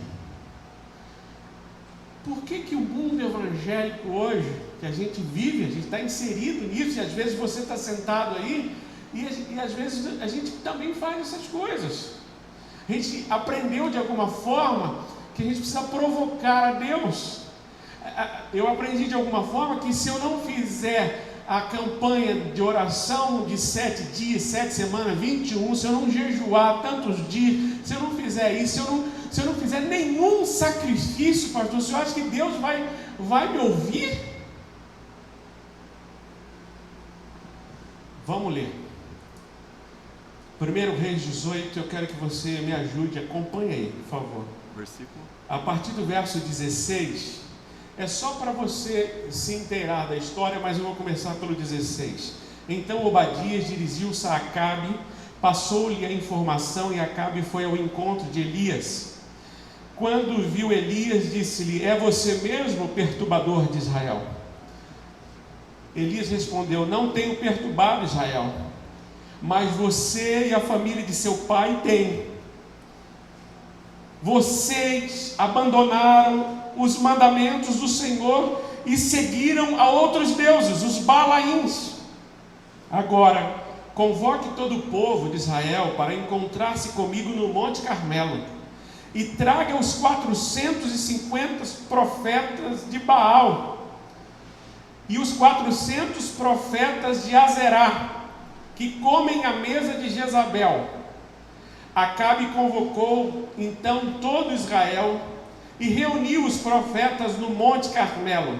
Por que o mundo evangélico hoje, que a gente vive, a gente está inserido nisso, e às vezes você está sentado aí, e às vezes a gente também faz essas coisas. A gente aprendeu de alguma forma que a gente precisa provocar a Deus. Eu aprendi de alguma forma que se eu não fizer a campanha de oração de 7 dias, 7 semanas, 21, se eu não jejuar tantos dias, se eu não fizer isso, se eu não fizer nenhum sacrifício, pastor, o senhor acha que Deus vai me ouvir? Vamos ler 1 Reis 18, eu quero que você me ajude, acompanhe aí, por favor. Versículo? A partir do verso 16, é só para você se inteirar da história, mas eu vou começar pelo 16. Então Obadias dirigiu-se a Acabe, passou-lhe a informação e Acabe foi ao encontro de Elias. Quando viu Elias, disse-lhe, é você mesmo, perturbador de Israel? Elias respondeu, não tenho perturbado Israel, mas você e a família de seu pai têm. Vocês abandonaram os mandamentos do Senhor e seguiram a outros deuses, os Balaíns. Agora, convoque todo o povo de Israel para encontrar-se comigo no Monte Carmelo e traga os 450 profetas de Baal e os 400 profetas de Azerá, que comem à mesa de Jezabel. Acabe convocou então todo Israel e reuniu os profetas no Monte Carmelo.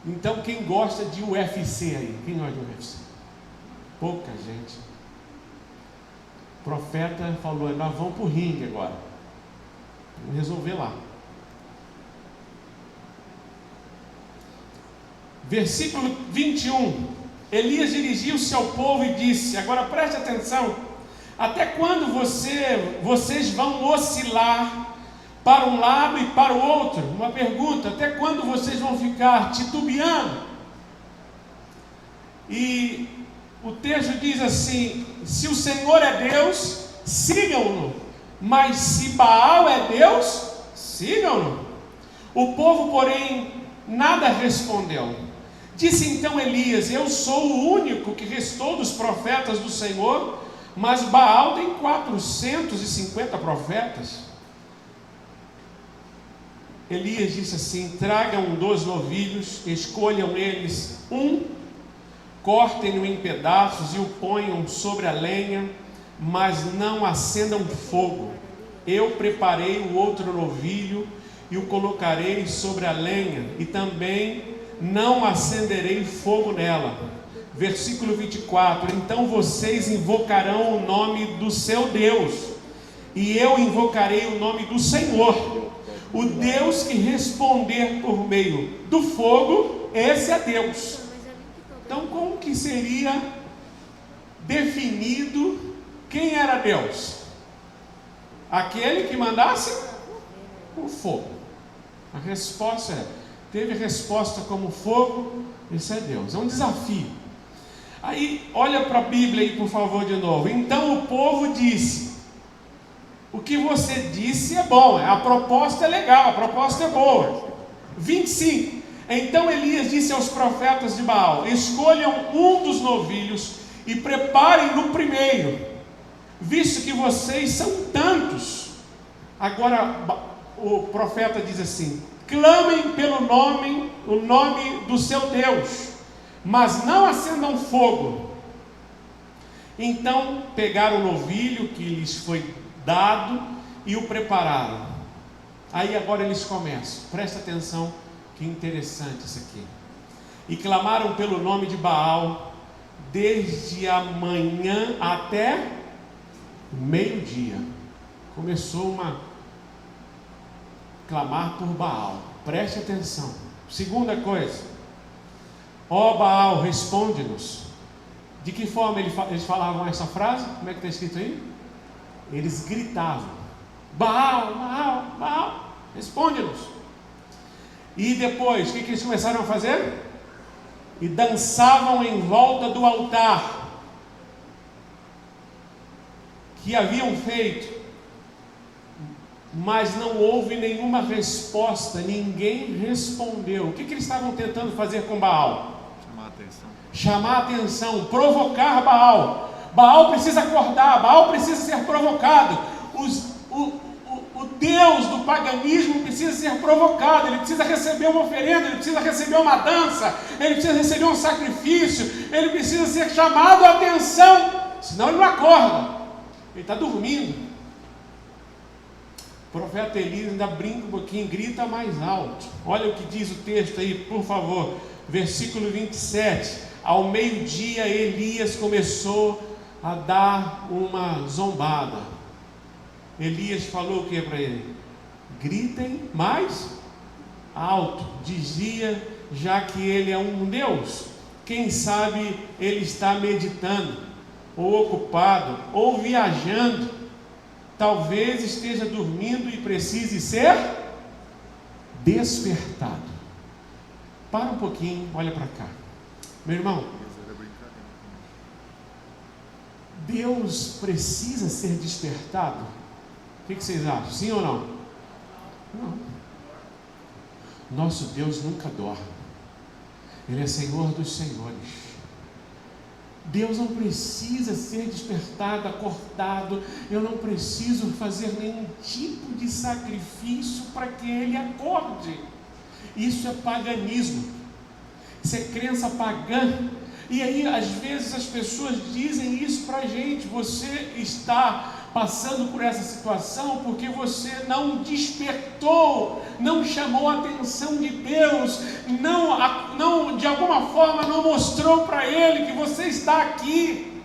Então, quem gosta de UFC aí? Quem gosta de UFC? Pouca gente. O profeta falou: nós vamos para o ringue agora. Vamos resolver lá. Versículo 21. Elias dirigiu-se ao povo e disse: agora preste atenção. Até quando vocês vão oscilar para um lado e para o outro? Uma pergunta: até quando vocês vão ficar titubeando? E o texto diz assim: se o Senhor é Deus, sigam-no, mas se Baal é Deus, sigam-no. O povo, porém, nada respondeu. Disse então Elias: eu sou o único que restou dos profetas do Senhor, mas Baal tem 450 profetas. Elias disse assim: tragam 2 novilhos, escolham eles um, cortem-no em pedaços e o ponham sobre a lenha, mas não acendam fogo. Eu preparei o outro novilho e o colocarei sobre a lenha, e também não acenderei fogo nela. Versículo 24: então vocês invocarão o nome do seu Deus, e eu invocarei o nome do Senhor. O Deus que responder por meio do fogo, esse é Deus. Então, como que seria definido quem era Deus? Aquele que mandasse o fogo. A resposta é: teve resposta como fogo, esse é Deus. É um desafio. Aí, olha para a Bíblia aí, por favor, de novo. Então o povo disse: o que você disse é bom, a proposta é legal, a proposta é boa. 25. Então Elias disse aos profetas de Baal: escolham um dos novilhos e preparem no primeiro, visto que vocês são tantos. Agora o profeta diz assim: clamem pelo nome, o nome do seu Deus, mas não acendam fogo. Então pegaram o novilho que lhes foi dado e o prepararam. Aí agora eles começam, presta atenção, que interessante isso aqui. E clamaram pelo nome de Baal desde a manhã até meio-dia. Começou clamar por Baal. Preste atenção. Segunda coisa: ó Baal, responde-nos. De que forma eles falavam essa frase? Como é que está escrito aí? Eles gritavam: Baal, Baal, Baal, responde-nos. E depois, o que eles começaram a fazer? E dançavam em volta do altar que haviam feito, mas não houve nenhuma resposta, ninguém respondeu. O que eles estavam tentando fazer com Baal? Chamar a atenção, provocar Baal. Baal precisa acordar, Baal precisa ser provocado. O Deus do paganismo precisa ser provocado, ele precisa receber uma oferenda, ele precisa receber uma dança, ele precisa receber um sacrifício, ele precisa ser chamado a atenção, senão ele não acorda, ele está dormindo. O profeta Elias ainda brinca um pouquinho, grita mais alto. Olha o que diz o texto aí, por favor, versículo 27. Ao meio-dia Elias começou a dar uma zombada. Elias falou o que para ele? Gritem mais alto. Dizia, já que ele é um Deus, quem sabe ele está meditando, ou ocupado, ou viajando, talvez esteja dormindo e precise ser despertado. Para um pouquinho, olha para cá. Meu irmão, Deus precisa ser despertado? O que vocês acham? Sim ou não? Não. Nosso Deus nunca dorme. Ele é Senhor dos senhores. Deus não precisa ser despertado, acordado. Eu não preciso fazer nenhum tipo de sacrifício para que Ele acorde. Isso é paganismo. Isso é crença pagã. E aí, às vezes, as pessoas dizem isso para a gente: você está passando por essa situação porque você não despertou, não chamou a atenção de Deus, não de alguma forma não mostrou para Ele que você está aqui.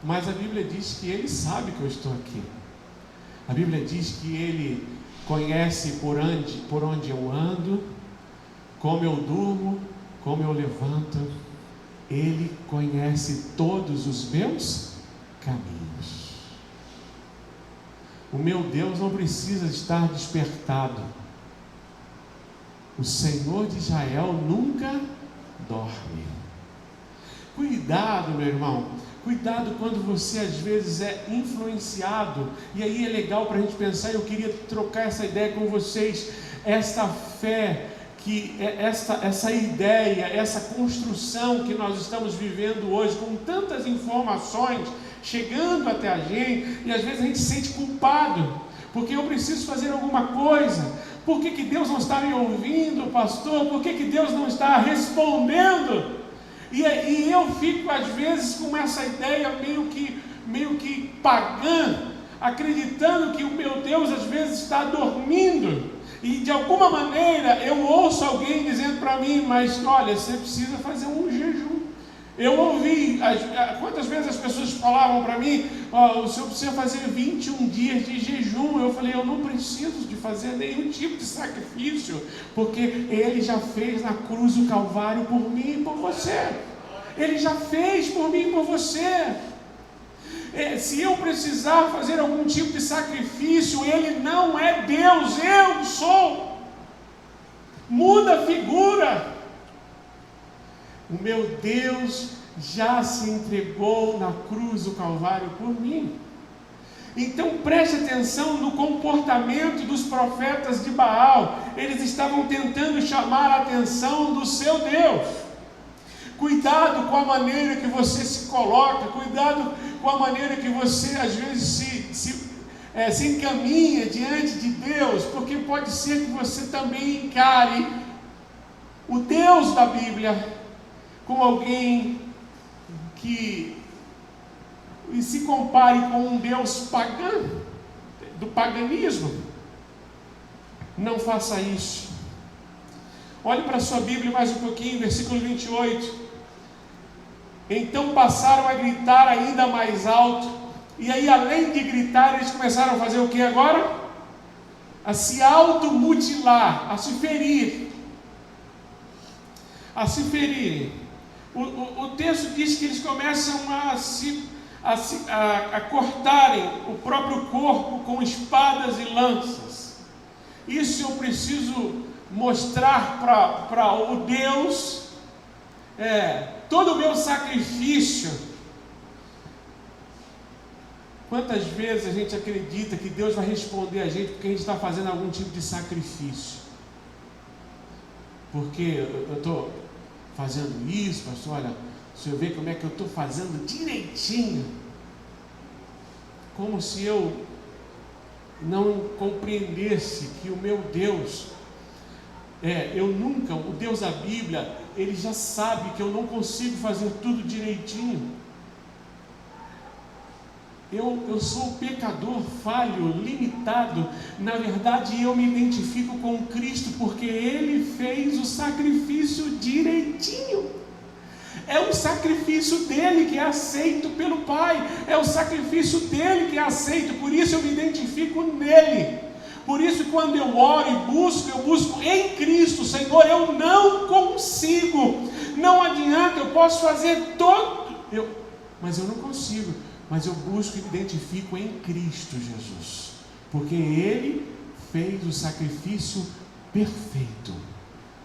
Mas a Bíblia diz que Ele sabe que eu estou aqui. A Bíblia diz que Ele conhece por onde eu ando, como eu durmo, como eu levanto. Ele conhece todos os meus caminhos. O meu Deus não precisa estar despertado. O Senhor de Israel nunca dorme. Cuidado, meu irmão. Cuidado quando você às vezes é influenciado. E aí é legal para a gente pensar. Eu queria trocar essa ideia com vocês. Esta fé, essa ideia, essa construção que nós estamos vivendo hoje, com tantas informações chegando até a gente, e às vezes a gente se sente culpado, porque eu preciso fazer alguma coisa. Por que Deus não está me ouvindo, pastor? Por que Deus não está respondendo? E eu fico às vezes com essa ideia meio que pagã, acreditando que o meu Deus às vezes está dormindo. E de alguma maneira eu ouço alguém dizendo para mim: mas olha, você precisa fazer um jejum. Eu ouvi, quantas vezes as pessoas falavam para mim: o senhor precisa fazer 21 dias de jejum. Eu falei: eu não preciso de fazer nenhum tipo de sacrifício, porque Ele já fez na cruz do Calvário por mim e por você. Ele já fez por mim e por você. Se eu precisar fazer algum tipo de sacrifício, Ele não é Deus, eu sou. Muda a figura. O meu Deus já se entregou na cruz do Calvário por mim. Então preste atenção no comportamento dos profetas de Baal. Eles estavam tentando chamar a atenção do seu Deus. Cuidado com a maneira que você se coloca, cuidado com a maneira que você às vezes se encaminha diante de Deus, porque pode ser que você também encare o Deus da Bíblia com alguém que se compare com um Deus pagão, do paganismo. Não faça isso. Olhe para a sua Bíblia mais um pouquinho, versículo 28. Então passaram a gritar ainda mais alto, e aí além de gritar, eles começaram a fazer o que agora? A se automutilar, a se ferir. A se ferirem. O texto diz que eles começam a cortarem o próprio corpo com espadas e lanças. Isso eu preciso mostrar para o Deus, todo o meu sacrifício. Quantas vezes a gente acredita que Deus vai responder a gente porque a gente está fazendo algum tipo de sacrifício? Porque eu estou fazendo isso, pastor, olha, o senhor vê como é que eu estou fazendo direitinho. Como se eu não compreendesse que o meu Deus, o Deus da Bíblia, Ele já sabe que eu não consigo fazer tudo direitinho. Eu sou pecador, falho, limitado. Na verdade, eu me identifico com Cristo porque Ele fez o sacrifício direitinho. É o sacrifício dele que é aceito pelo Pai. É o sacrifício dele que é aceito. Por isso eu me identifico nele. Por isso, quando eu oro e eu busco em Cristo. Senhor, eu não consigo. Não adianta, eu posso fazer mas eu não consigo. Mas eu busco e me identifico em Cristo Jesus, porque Ele fez o sacrifício perfeito.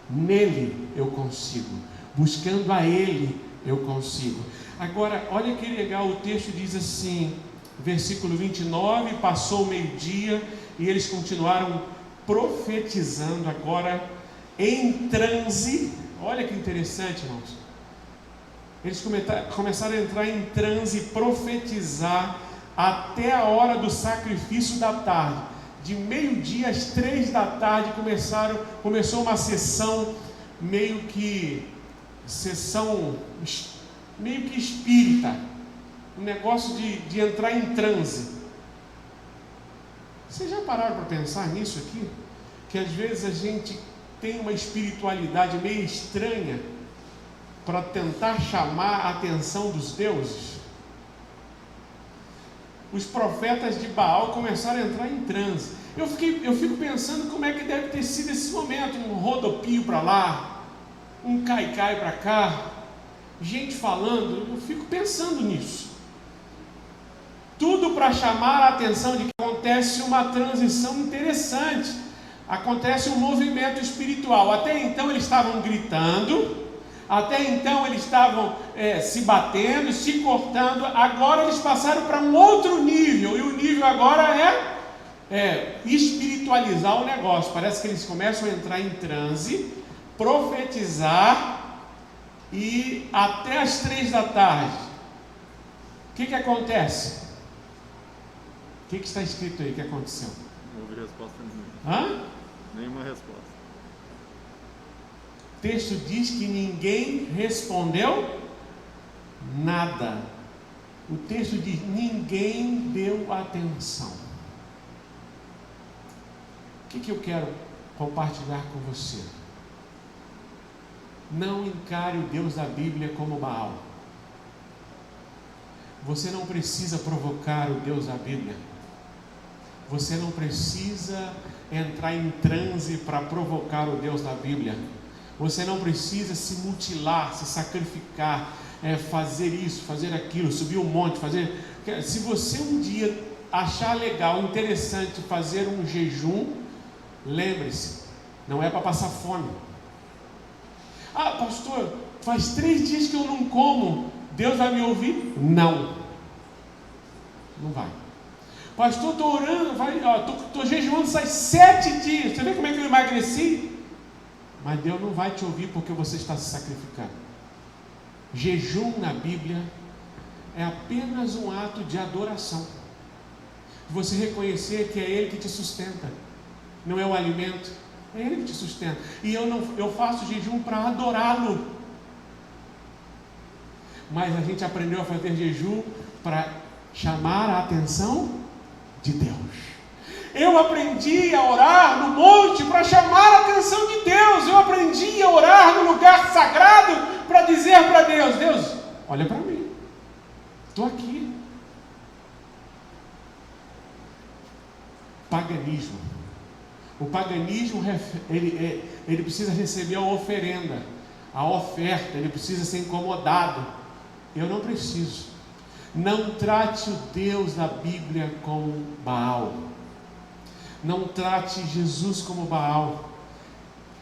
Nele eu consigo, buscando a Ele eu consigo. Agora, olha que legal, o texto diz assim, versículo 29, passou o meio-dia e eles continuaram profetizando agora em transe. Olha que interessante, irmãos. Eles começaram a entrar em transe e profetizar até a hora do sacrifício da tarde. De meio-dia às 3 da tarde começou uma sessão, meio que sessão meio que espírita, um negócio de entrar em transe. Vocês já pararam para pensar nisso aqui? Que às vezes a gente tem uma espiritualidade meio estranha para tentar chamar a atenção dos deuses. Os profetas de Baal começaram a entrar em transe. Eu fico pensando como é que deve ter sido esse momento, um rodopio para lá, um cai-cai para cá, gente falando. Eu fico pensando nisso. Tudo para chamar a atenção de que acontece uma transição interessante, acontece um movimento espiritual. Até então eles estavam gritando, até então eles estavam se batendo, se cortando. Agora eles passaram para um outro nível, e o nível agora é espiritualizar o negócio. Parece que eles começam a entrar em transe, profetizar, e até as 3 da tarde, o que acontece? O que está escrito aí que aconteceu? Não houve resposta Hã? nenhuma resposta. O texto diz que ninguém respondeu nada. O texto diz: ninguém deu atenção. O que eu quero compartilhar com você? Não encare o Deus da Bíblia como Baal. Você não precisa provocar o Deus da Bíblia. Você não precisa entrar em transe para provocar o Deus da Bíblia. Você não precisa se mutilar, se sacrificar, fazer isso, fazer aquilo, subir um monte, fazer... Se você um dia achar legal, interessante fazer um jejum, lembre-se, não é para passar fome. Ah, pastor, faz 3 dias que eu não como, Deus vai me ouvir? Não vai. Pastor, estou orando, estou jejuando faz 7 dias, você vê como é que eu emagreci? Mas Deus não vai te ouvir porque você está se sacrificando. Jejum na Bíblia é apenas um ato de adoração. Você reconhecer que é Ele que te sustenta, não é o alimento, é Ele que te sustenta. E eu faço jejum para adorá-lo. Mas a gente aprendeu a fazer jejum para chamar a atenção de Deus. Eu aprendi a orar no monte para chamar a atenção de Deus. Eu aprendi a orar no lugar sagrado para dizer para Deus: Deus, olha para mim, estou aqui. Paganismo. O paganismo ele precisa receber a oferenda, a oferta, ele precisa ser incomodado. Eu não preciso. Não trate o Deus da Bíblia como Baal. Não trate Jesus como Baal.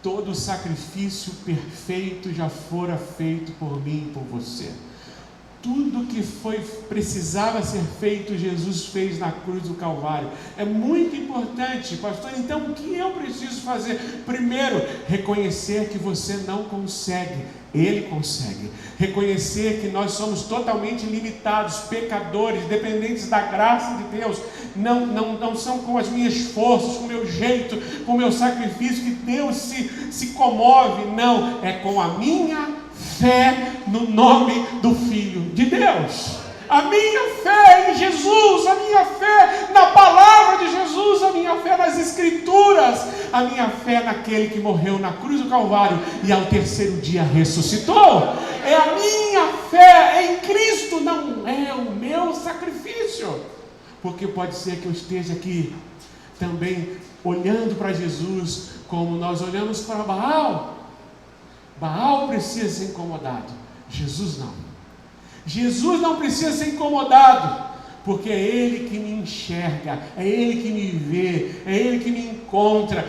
Todo o sacrifício perfeito já fora feito por mim e por você. Tudo que precisava ser feito, Jesus fez na cruz do Calvário. É muito importante, pastor. Então o que eu preciso fazer? Primeiro, reconhecer que você não consegue, Ele consegue. Reconhecer que nós somos totalmente limitados, pecadores, dependentes da graça de Deus. Não são com as minhas forças, com o meu jeito, com o meu sacrifício que Deus se comove. Não, é com a minha fé no nome do Filho de Deus. A minha fé em Jesus, a minha fé na palavra de Jesus, a minha fé nas Escrituras, a minha fé naquele que morreu na cruz do Calvário e ao 3º dia ressuscitou. É a minha fé em Cristo, não é o meu sacrifício. Porque pode ser que eu esteja aqui também olhando para Jesus como nós olhamos para Baal. Baal precisa ser incomodado, Jesus não. Jesus não precisa ser incomodado, porque é Ele que me enxerga, é Ele que me vê, é Ele que me encontra.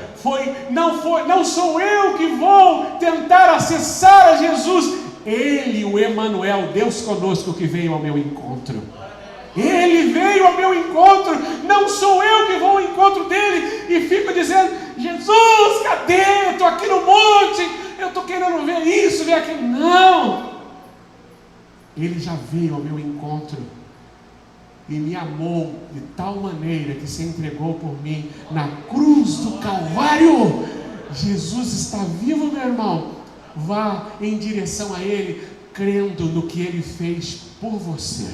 Não sou eu que vou tentar acessar a Jesus. Ele, o Emanuel, Deus conosco, que veio ao meu encontro. Ele veio ao meu encontro, não sou eu que vou ao encontro dele e fico dizendo: Jesus, cadê? Eu estou aqui no monte, eu estou querendo ver isso, ver aquilo. Não! Ele já veio ao meu encontro e me amou de tal maneira que se entregou por mim na cruz do Calvário. Jesus está vivo, meu irmão. Vá em direção a Ele. crendo no que Ele fez por você,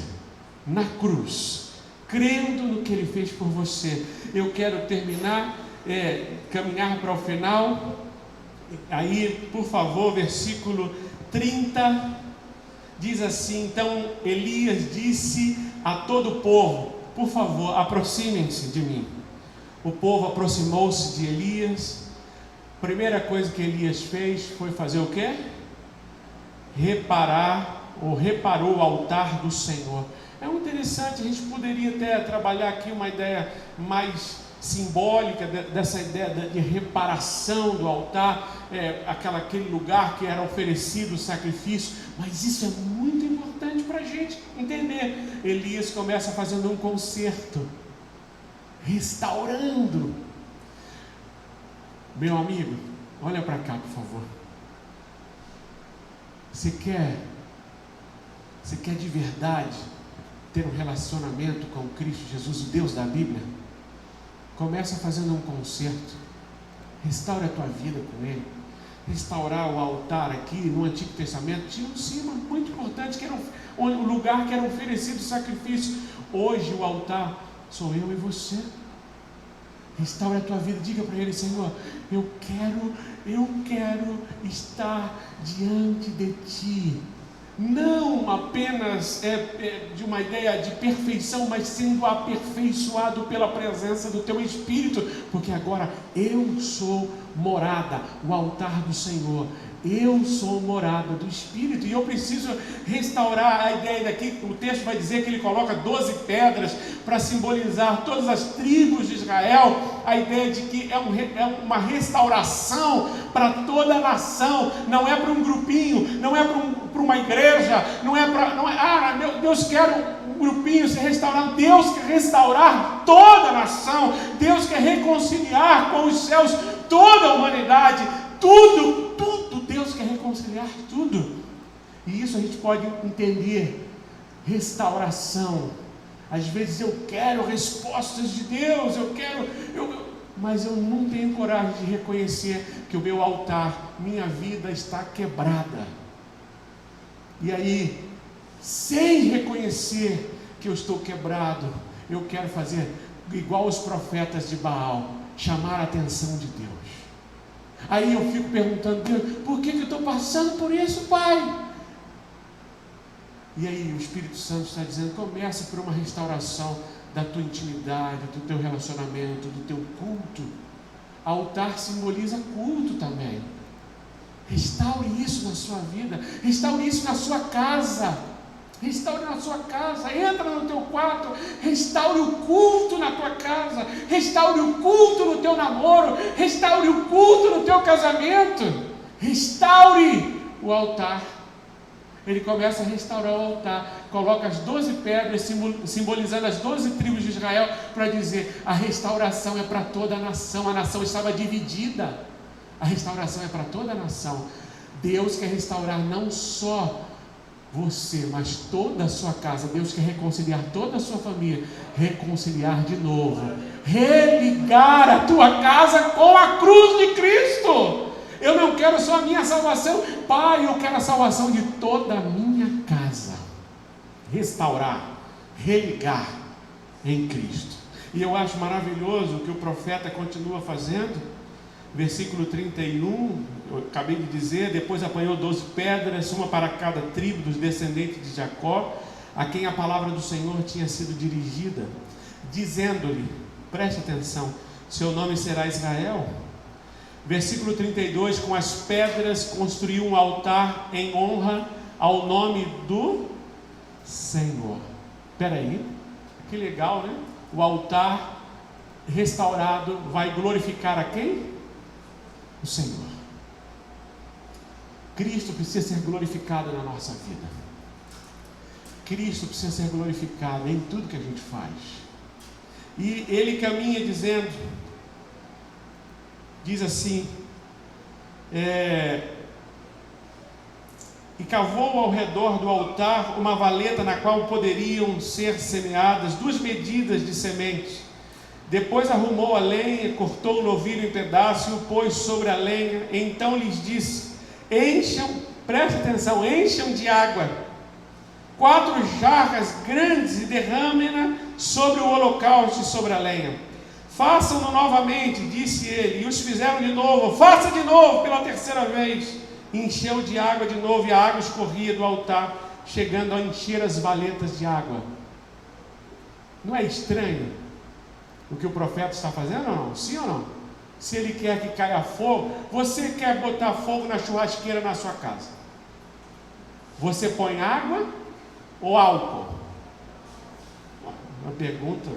na cruz, crendo no que Ele fez por você. Eu quero terminar, caminhar para o final. Aí, por favor, versículo 30, diz assim: então Elias disse a todo o povo: por favor, aproximem-se de mim. O povo aproximou-se de Elias. Primeira coisa que Elias fez foi fazer o quê? Reparou o altar do Senhor. É muito interessante, a gente poderia até trabalhar aqui uma ideia mais simbólica dessa ideia de reparação do altar, aquele lugar que era oferecido o sacrifício, mas isso é muito importante para a gente entender. Elias começa fazendo um concerto, restaurando. Meu amigo, olha para cá, por favor. Você quer de verdade ter um relacionamento com Cristo Jesus, o Deus da Bíblia? Começa fazendo um concerto. Restaura a tua vida com Ele. Restaurar o altar aqui no Antigo Testamento tinha um símbolo muito importante, que era um lugar que era oferecido sacrifício. Hoje o altar sou eu e você. Restaura a tua vida. Diga para Ele: Senhor, eu quero estar diante de Ti, não apenas de uma ideia de perfeição, mas sendo aperfeiçoado pela presença do Teu Espírito, porque agora eu sou morada, o altar do Senhor. Eu sou morada do Espírito, e eu preciso restaurar a ideia daqui. O texto vai dizer que ele coloca 12 pedras para simbolizar todas as tribos de Israel. A ideia de que é uma restauração para toda a nação, não é para um grupinho, não é para uma igreja, meu Deus, quero um grupinho se restaurar. Deus quer restaurar toda a nação. Deus quer reconciliar com os céus toda a humanidade, tudo. Deus quer reconciliar tudo. E isso a gente pode entender. Restauração. Às vezes eu quero respostas de Deus, mas eu não tenho coragem de reconhecer que o meu altar, minha vida está quebrada. E aí, sem reconhecer que eu estou quebrado, eu quero fazer igual os profetas de Baal, chamar a atenção de Deus. Aí eu fico perguntando: Deus, por que eu estou passando por isso, Pai? E aí o Espírito Santo está dizendo: começa por uma restauração da tua intimidade, do teu relacionamento, do teu culto. Altar simboliza culto também. Restaure isso na sua vida, restaure isso na sua casa. Restaure na sua casa, entra no teu quarto, restaure o culto na tua casa, restaure o culto no teu namoro, restaure o culto no teu casamento, restaure o altar. Ele começa a restaurar o altar, coloca as 12 pedras, simbolizando as 12 tribos de Israel, para dizer: a restauração é para toda a nação estava dividida, a restauração é para toda a nação. Deus quer restaurar não só você, mas toda a sua casa. Deus quer reconciliar toda a sua família, reconciliar de novo, religar a tua casa com a cruz de Cristo. Eu não quero só a minha salvação, Pai, eu quero a salvação de toda a minha casa. Restaurar, religar em Cristo. E eu acho maravilhoso o que o profeta continua fazendo. Versículo 31, eu acabei de dizer: depois apanhou 12 pedras, uma para cada tribo dos descendentes de Jacó, a quem a palavra do Senhor tinha sido dirigida, dizendo-lhe, preste atenção, seu nome será Israel. Versículo 32, com as pedras construiu um altar em honra ao nome do Senhor. Espera aí, que legal, né? O altar restaurado vai glorificar a quem? O Senhor. Cristo precisa ser glorificado na nossa vida. Cristo precisa ser glorificado em tudo que a gente faz. E ele caminha dizendo, diz assim: e cavou ao redor do altar uma valeta na qual poderiam ser semeadas 2 medidas de semente. Depois arrumou a lenha, cortou o novilho em pedaços e o pôs sobre a lenha. Então lhes disse: encham preste atenção, encham de água 4 jarras grandes e derramem-na sobre o holocausto e sobre a lenha. Façam-no novamente, disse ele, e os fizeram de novo. Faça de novo pela 3ª vez. Encheu de água de novo, e a água escorria do altar, chegando a encher as valetas de água. Não é estranho o que o profeta está fazendo ou não? Sim ou não? Se ele quer que caia fogo, você quer botar fogo na churrasqueira na sua casa, você põe água ou álcool? Uma pergunta.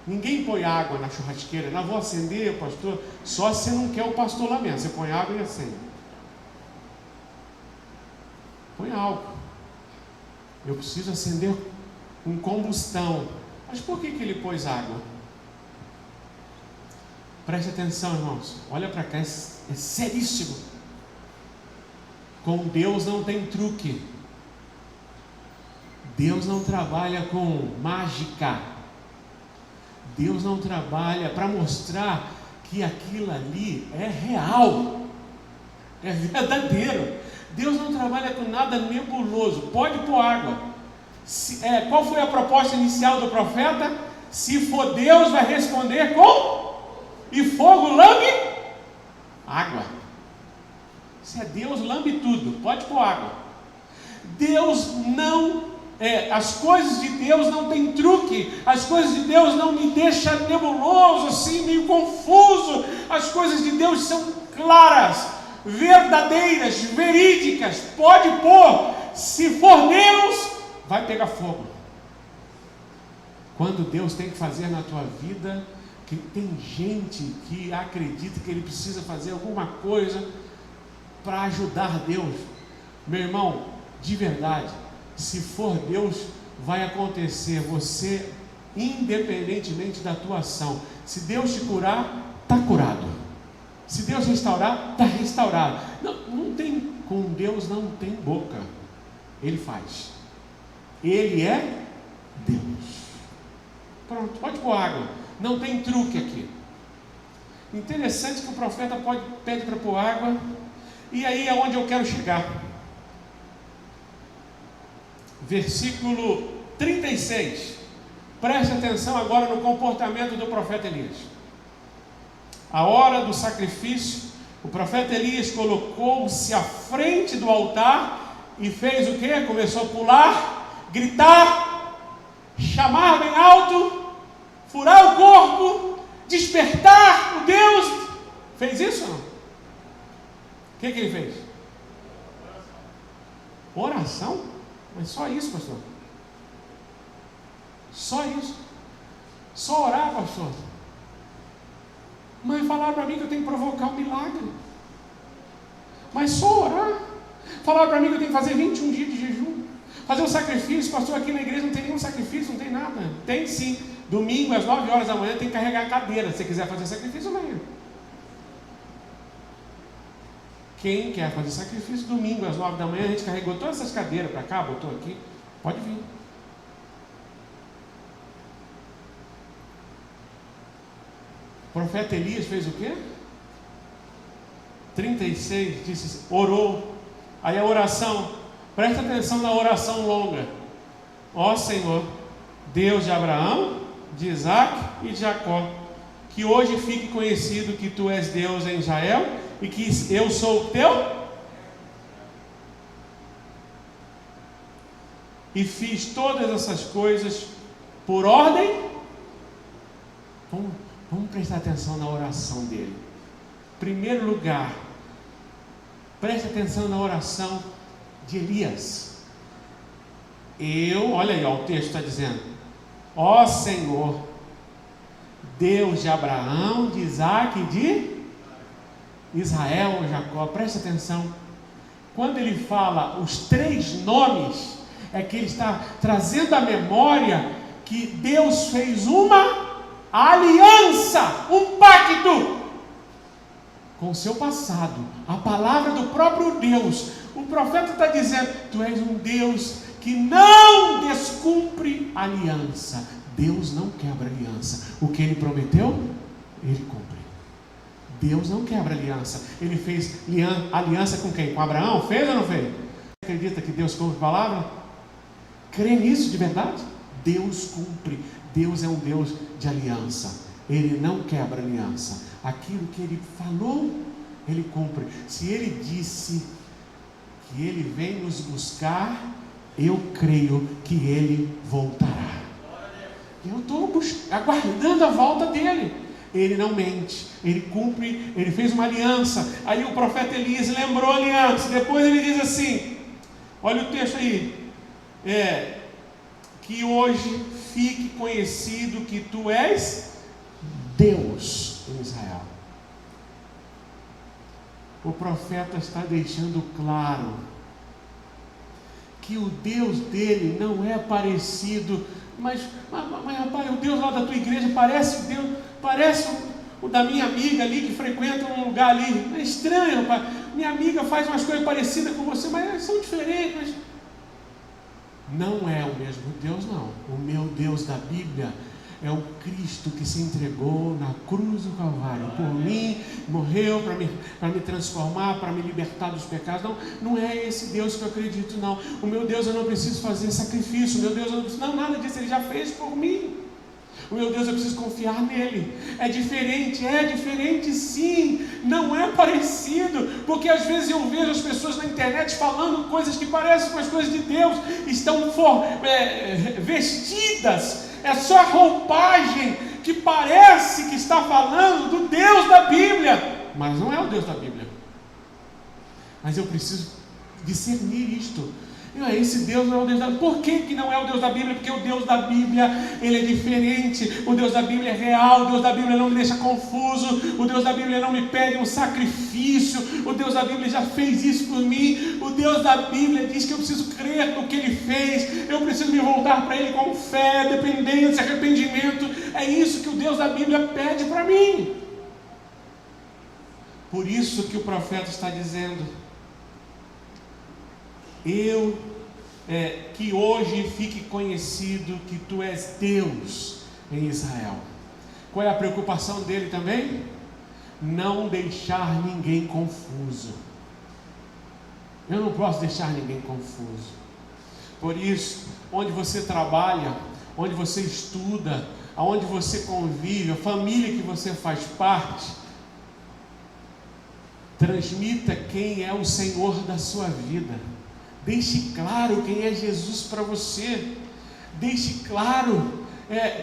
Ninguém põe água na churrasqueira. Não vou acender, pastor. Só se não quer o pastor lá mesmo. Você põe água e acende. Põe álcool. Eu preciso acender com combustão. Mas por que ele pôs água? Preste atenção, irmãos. Olha para cá, é seríssimo. Com Deus não tem truque. Deus não trabalha com mágica. Deus não trabalha para mostrar que aquilo ali é real, é verdadeiro. Deus não trabalha com nada nebuloso. Pode pôr água. Qual foi a proposta inicial do profeta? Se for Deus, vai responder com e fogo lambe água. Se é Deus, lambe tudo. Pode pôr água. Deus não as coisas de Deus não tem truque. As coisas de Deus não me deixam nebuloso, assim, meio confuso. As coisas de Deus são claras, verdadeiras, verídicas. Pode pôr. Se for Deus, vai pegar fogo. Quando Deus tem que fazer na tua vida, que tem gente que acredita que ele precisa fazer alguma coisa para ajudar Deus. Meu irmão, de verdade, se for Deus, vai acontecer. Você, independentemente da tua ação, se Deus te curar, está curado. Se Deus restaurar, está restaurado. Não tem, com Deus não tem boca. Ele faz. Ele é Deus. Pronto, pode pôr água. Não tem truque aqui. Interessante que o profeta pede para pôr água. E aí é onde eu quero chegar. Versículo 36. Preste atenção agora no comportamento do profeta Elias. A hora do sacrifício, o profeta Elias colocou-se à frente do altar e fez o quê? Começou a pular, gritar, chamar bem alto, furar o corpo, despertar o Deus. Fez isso ou não? O que ele fez? Oração? Mas só isso, pastor? Só isso? Só orar, pastor? Mas falaram para mim que eu tenho que provocar um milagre. Mas só orar? Falaram para mim que eu tenho que fazer 21 dias de jejum. Fazer um sacrifício, pastor, aqui na igreja não tem nenhum sacrifício, não tem nada. Tem sim. Domingo às 9 horas da manhã tem que carregar a cadeira. Se você quiser fazer sacrifício, amanhã. Quem quer fazer sacrifício, domingo às 9 da manhã, a gente carregou todas essas cadeiras para cá, botou aqui, pode vir. O profeta Elias fez o quê? 36, disse, orou. Aí a oração, presta atenção na oração longa. Ó Senhor, Deus de Abraão, de Isaac e de Jacó, que hoje fique conhecido que Tu és Deus em Israel e que eu sou o Teu, e fiz todas essas coisas por ordem. Vamos prestar atenção na oração dele. Primeiro lugar, preste atenção na oração de Elias. Olha aí, o texto está dizendo: ó Senhor, Deus de Abraão, de Isaac e de Israel ou Jacó. Preste atenção. Quando ele fala os 3 nomes, é que ele está trazendo à memória que Deus fez uma aliança, um pacto com o seu passado. A palavra do próprio Deus. O profeta está dizendo: Tu és um Deus que não descumpre aliança. Deus não quebra aliança. O que Ele prometeu, Ele cumpre. Deus não quebra aliança. Ele fez aliança com quem? Com Abraão? Fez ou não fez? Você acredita que Deus cumpre a palavra? Crê nisso de verdade? Deus cumpre. Deus é um Deus de aliança. Ele não quebra aliança. Aquilo que Ele falou, Ele cumpre. Se Ele disse que Ele vem nos buscar, eu creio que Ele voltará. Eu estou aguardando a volta dEle. Ele não mente, Ele cumpre, Ele fez uma aliança. Aí o profeta Elias lembrou a aliança. Depois ele diz assim, olha o texto aí, que hoje fique conhecido que tu és Deus em Israel. O profeta está deixando claro que o Deus dele não é parecido, mas rapaz, o Deus lá da tua igreja parece o da minha amiga ali que frequenta um lugar ali. É estranho, rapaz. Minha amiga faz umas coisas parecidas com você, mas são diferentes. Mas não é o mesmo Deus, não. O meu Deus da Bíblia é o Cristo que se entregou na cruz do Calvário por mim, morreu para me transformar, para me libertar dos pecados. Não é esse Deus que eu acredito, não. O meu Deus, eu não preciso fazer sacrifício. O meu Deus, eu não preciso, nada disso, Ele já fez por mim. O meu Deus, eu preciso confiar nele. É diferente sim, não é parecido, porque às vezes eu vejo as pessoas na internet falando coisas que parecem com as coisas de Deus, estão vestidas, é só a roupagem que parece que está falando do Deus da Bíblia, mas não é o Deus da Bíblia. Mas eu preciso discernir isto. Esse Deus não é o Deus da Bíblia. Por que não é o Deus da Bíblia? Porque o Deus da Bíblia, Ele é diferente. O Deus da Bíblia é real. O Deus da Bíblia não me deixa confuso. O Deus da Bíblia não me pede um sacrifício. O Deus da Bíblia já fez isso por mim. O Deus da Bíblia diz que eu preciso crer no que Ele fez. Eu preciso me voltar para Ele com fé, dependência, arrependimento. É isso que o Deus da Bíblia pede para mim. Por isso que o profeta está dizendo: que hoje fique conhecido que tu és Deus em Israel. Qual é a preocupação dele também? Não deixar ninguém confuso. Eu não posso deixar ninguém confuso. Por isso, onde você trabalha, onde você estuda, aonde você convive, a família que você faz parte, transmita quem é o Senhor da sua vida. Deixe claro quem é Jesus para você. Deixe claro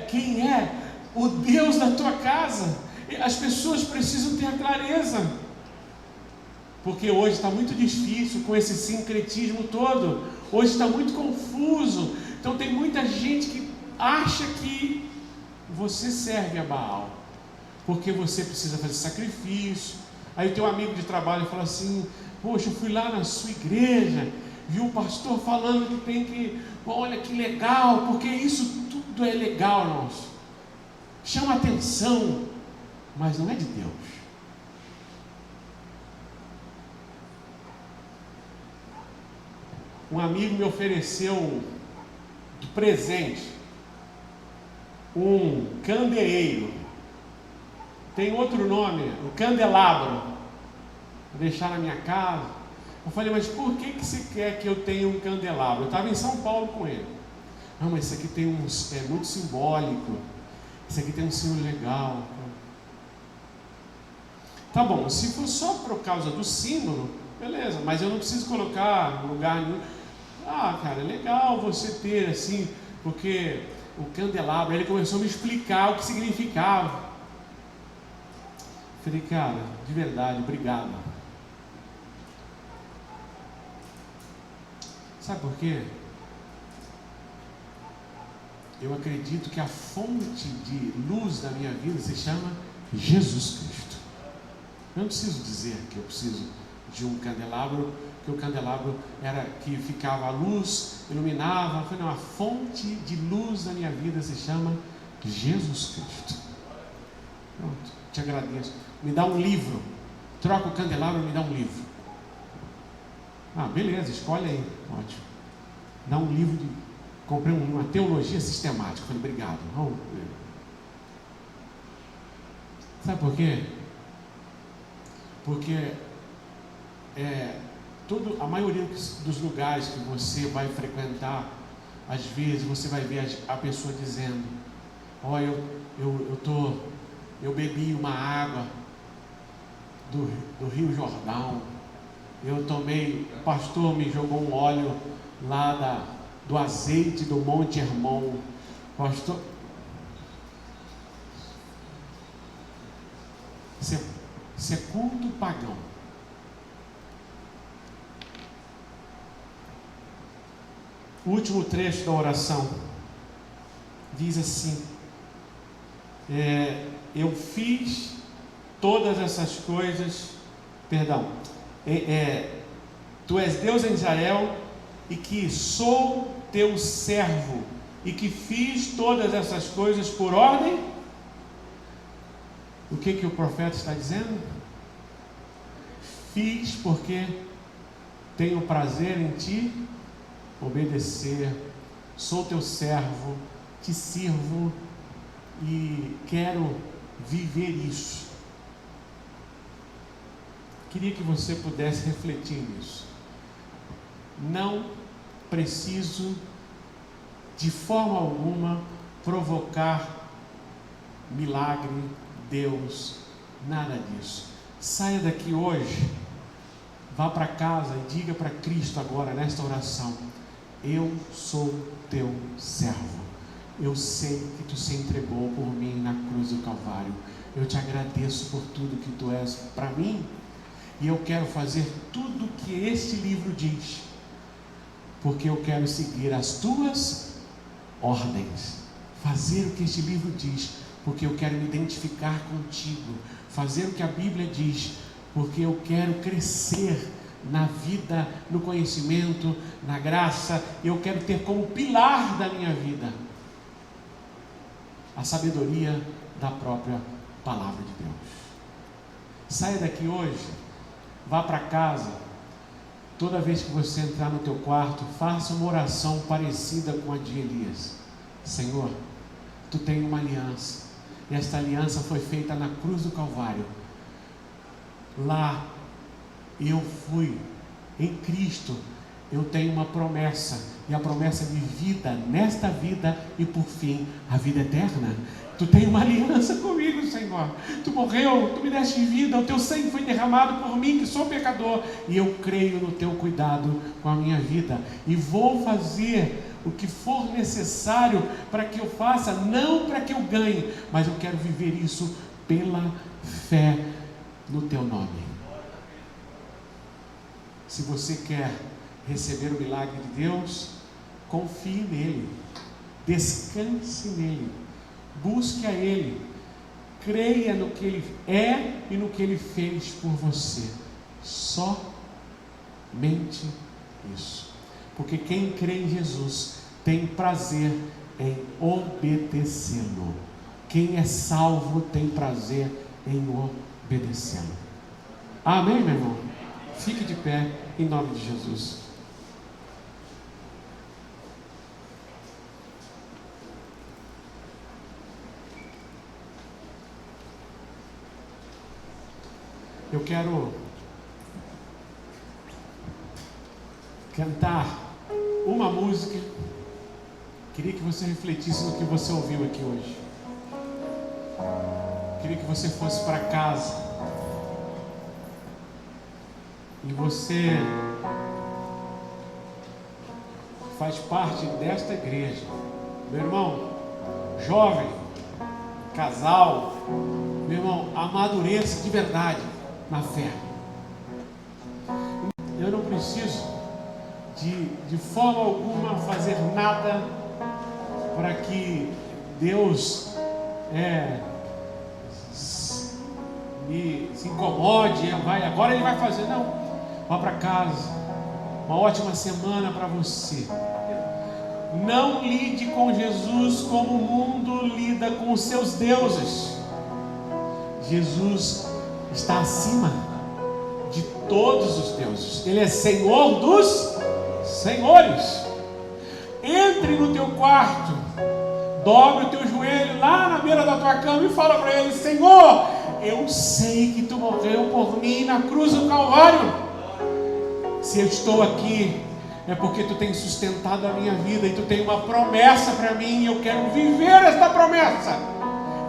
quem é o Deus da tua casa. As pessoas precisam ter a clareza, porque hoje está muito difícil com esse sincretismo todo. Hoje está muito confuso. Então tem muita gente que acha que você serve a Baal, porque você precisa fazer sacrifício. Aí o teu amigo de trabalho fala assim: poxa, eu fui lá na sua igreja, vi o pastor falando que tem que, olha que legal, porque isso tudo é legal, irmãos, chama atenção, mas não é de Deus. Um amigo me ofereceu de presente um candeeiro, tem outro nome, um candelabro, vou deixar na minha casa. Eu falei: mas por que você quer que eu tenha um candelabro? Eu estava em São Paulo com ele. Não, mas isso aqui tem é muito simbólico, isso aqui tem um símbolo legal. Tá bom, se for só por causa do símbolo, beleza, mas eu não preciso colocar no lugar nenhum. Ah, cara, é legal você ter assim, porque o candelabro, ele começou a me explicar o que significava. Falei: cara, de verdade, obrigado. Sabe por quê? Eu acredito que a fonte de luz da minha vida se chama Jesus Cristo. Eu não preciso dizer que eu preciso de um candelabro, que o candelabro era que ficava a luz, iluminava. Eu falei: não, a fonte de luz da minha vida se chama Jesus Cristo. Pronto, te agradeço. Me dá um livro, troca o candelabro e me dá um livro. Ah, beleza, escolhe aí, ótimo. Dá um livro de... Comprei uma teologia sistemática. Falei: obrigado. Sabe por quê? Porque a maioria dos lugares que você vai frequentar, às vezes você vai ver a pessoa dizendo: ó, eu bebi uma água do Rio Jordão, eu tomei, o pastor me jogou um óleo lá do azeite do Monte Hermon, pastor. Isso é culto pagão. O último trecho da oração diz assim: eu fiz todas essas coisas, tu és Deus em Israel, e que sou teu servo, e que fiz todas essas coisas por ordem. O que o profeta está dizendo? Fiz porque tenho prazer em ti obedecer, sou teu servo, te sirvo e quero viver isso. Queria que você pudesse refletir nisso. Não preciso de forma alguma provocar milagre, Deus, nada disso. Saia daqui hoje, vá para casa e diga para Cristo agora nesta oração: eu sou teu servo, eu sei que tu se entregou por mim na cruz do Calvário, eu te agradeço por tudo que tu és para mim, e eu quero fazer tudo que este livro diz, porque eu quero seguir as tuas ordens, fazer o que este livro diz, porque eu quero me identificar contigo, fazer o que a Bíblia diz, porque eu quero crescer na vida, no conhecimento, na graça. Eu quero ter como pilar da minha vida a sabedoria da própria palavra de Deus. Saia daqui hoje, vá para casa, toda vez que você entrar no teu quarto, faça uma oração parecida com a de Elias: Senhor, tu tens uma aliança, e esta aliança foi feita na cruz do Calvário. Lá eu fui, em Cristo eu tenho uma promessa, e a promessa de vida nesta vida, e por fim a vida eterna. Tu tens uma aliança comigo, Senhor. Tu morreu, tu me deste vida, o teu sangue foi derramado por mim que sou pecador, e eu creio no teu cuidado com a minha vida, e vou fazer o que for necessário para que eu faça, não para que eu ganhe, mas eu quero viver isso pela fé no teu nome. Se você quer receber o milagre de Deus, confie nele, descanse nele, busque a ele, creia no que ele é e no que ele fez por você, somente isso. Porque quem crê em Jesus tem prazer em obedecê-lo. Quem é salvo tem prazer em obedecê-lo. Amém, meu irmão? Fique de pé em nome de Jesus. Eu quero cantar uma música. Queria que você refletisse no que você ouviu aqui hoje. Queria que você fosse para casa e você faz parte desta igreja. Meu irmão, jovem, casal, meu irmão, amadureça de verdade na fé. Eu não preciso de forma alguma fazer nada para que Deus se incomode, agora Ele vai fazer. Não, vá para casa, uma ótima semana para você. Não lide com Jesus como o mundo lida com os seus deuses. Jesus está acima de todos os deuses. Ele é Senhor dos senhores. Entre no teu quarto, dobre o teu joelho lá na beira da tua cama e fala para Ele: Senhor, eu sei que tu morreu por mim na cruz do Calvário. Se eu estou aqui, é porque tu tem sustentado a minha vida e tu tem uma promessa para mim e eu quero viver esta promessa.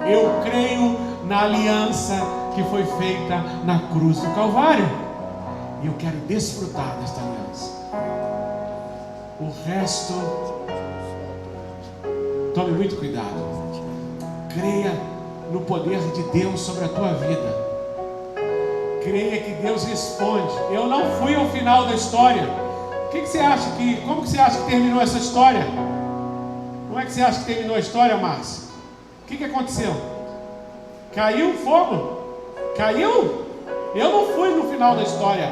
Eu creio na aliança que foi feita na cruz do Calvário e eu quero desfrutar desta aliança. O resto, tome muito cuidado. Creia no poder de Deus sobre a tua vida. Creia que Deus responde. Eu não fui ao final da história. Como que você acha que terminou essa história? Como é que você acha que terminou a história, Márcio? O que aconteceu? Caiu fogo? Caiu? Eu não fui no final da história.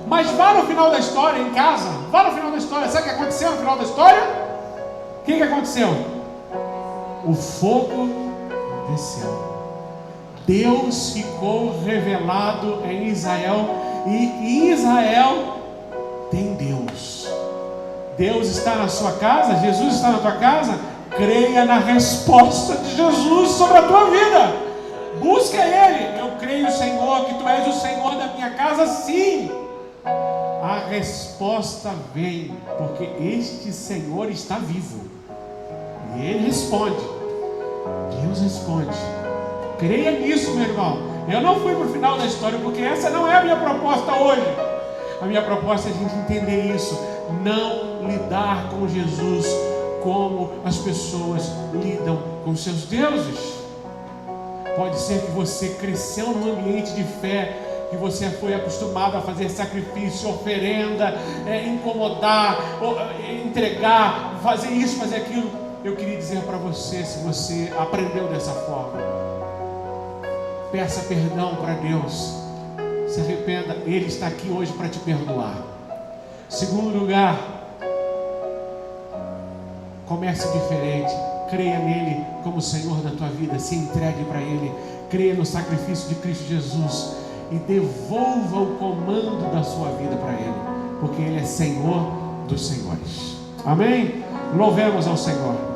Mas vá no final da história em casa. Vá no final da história. Sabe o que aconteceu no final da história? O que aconteceu? O fogo desceu. Deus ficou revelado em Israel. E em Israel tem Deus. Deus está na sua casa? Jesus está na tua casa? Creia na resposta de Jesus sobre a tua vida. Busca Ele. Eu creio, Senhor, que Tu és o Senhor da minha casa, sim. A resposta vem, porque este Senhor está vivo. E Ele responde. Deus responde. Creia nisso, meu irmão. Eu não fui para o final da história, porque essa não é a minha proposta hoje. A minha proposta é a gente entender isso. Não lidar com Jesus como as pessoas lidam com seus deuses. Pode ser que você cresceu num ambiente de fé, que você foi acostumado a fazer sacrifício, oferenda, incomodar, entregar, fazer isso, fazer aquilo. Eu queria dizer para você, se você aprendeu dessa forma, peça perdão para Deus, se arrependa, Ele está aqui hoje para te perdoar. Segundo lugar, comece diferente, creia nele como Senhor da tua vida, se entregue para Ele, creia no sacrifício de Cristo Jesus e devolva o comando da sua vida para Ele, porque Ele é Senhor dos senhores. Amém? Louvemos ao Senhor.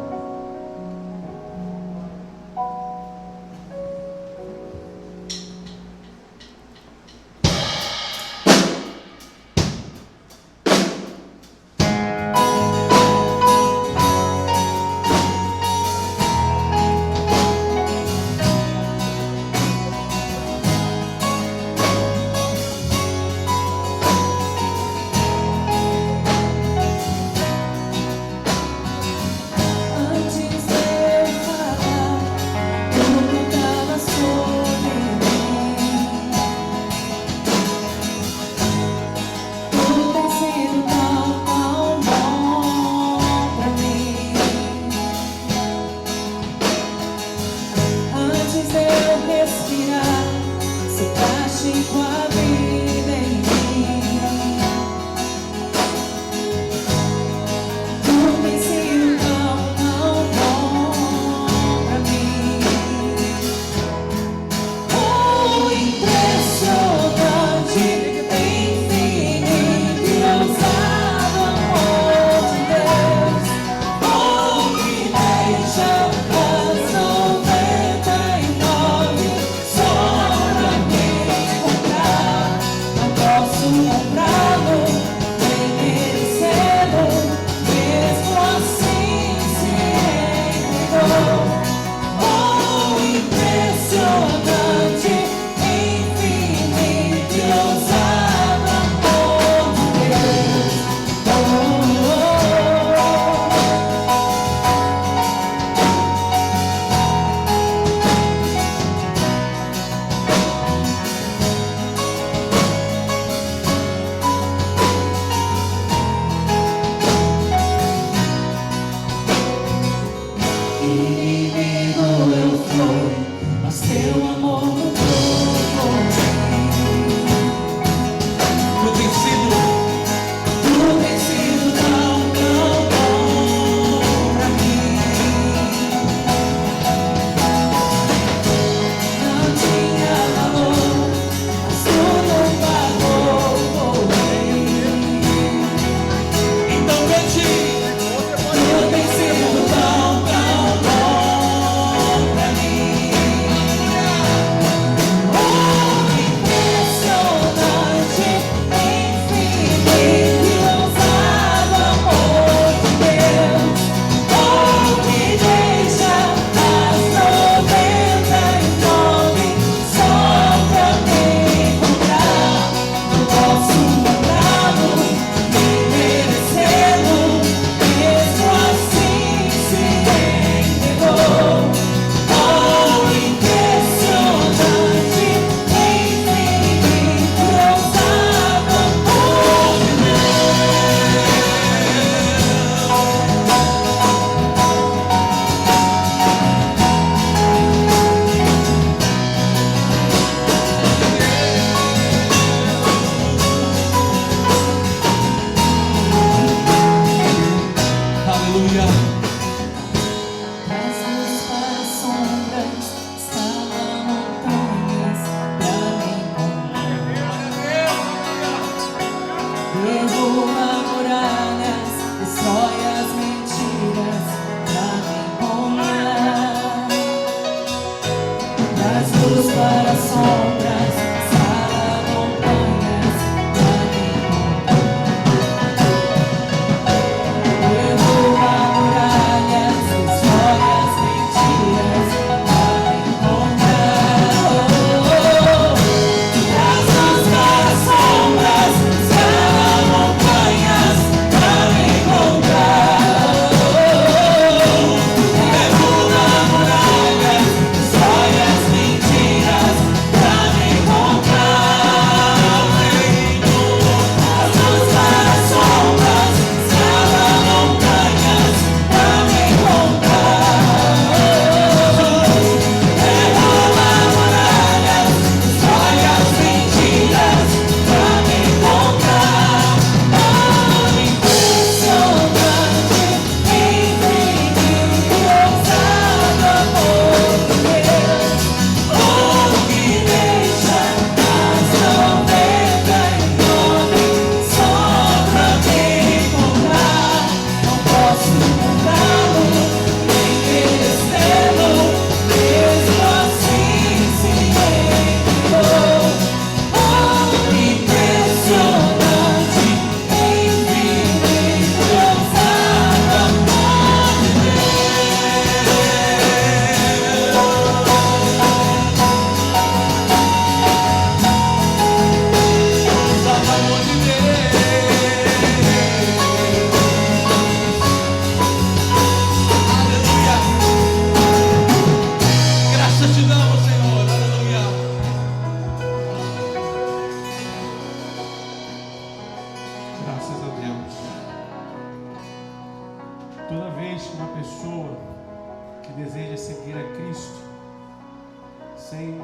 sem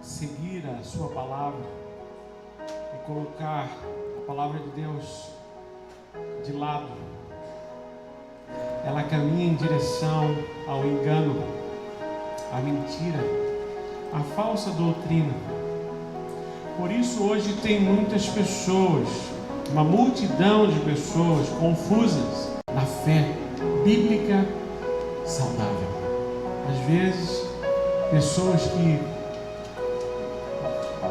seguir a sua palavra e colocar a palavra de Deus de lado, ela caminha em direção ao engano, à mentira, à falsa doutrina. Por isso hoje tem muitas pessoas, uma multidão de pessoas confusas na fé bíblica saudável. Às vezes, pessoas que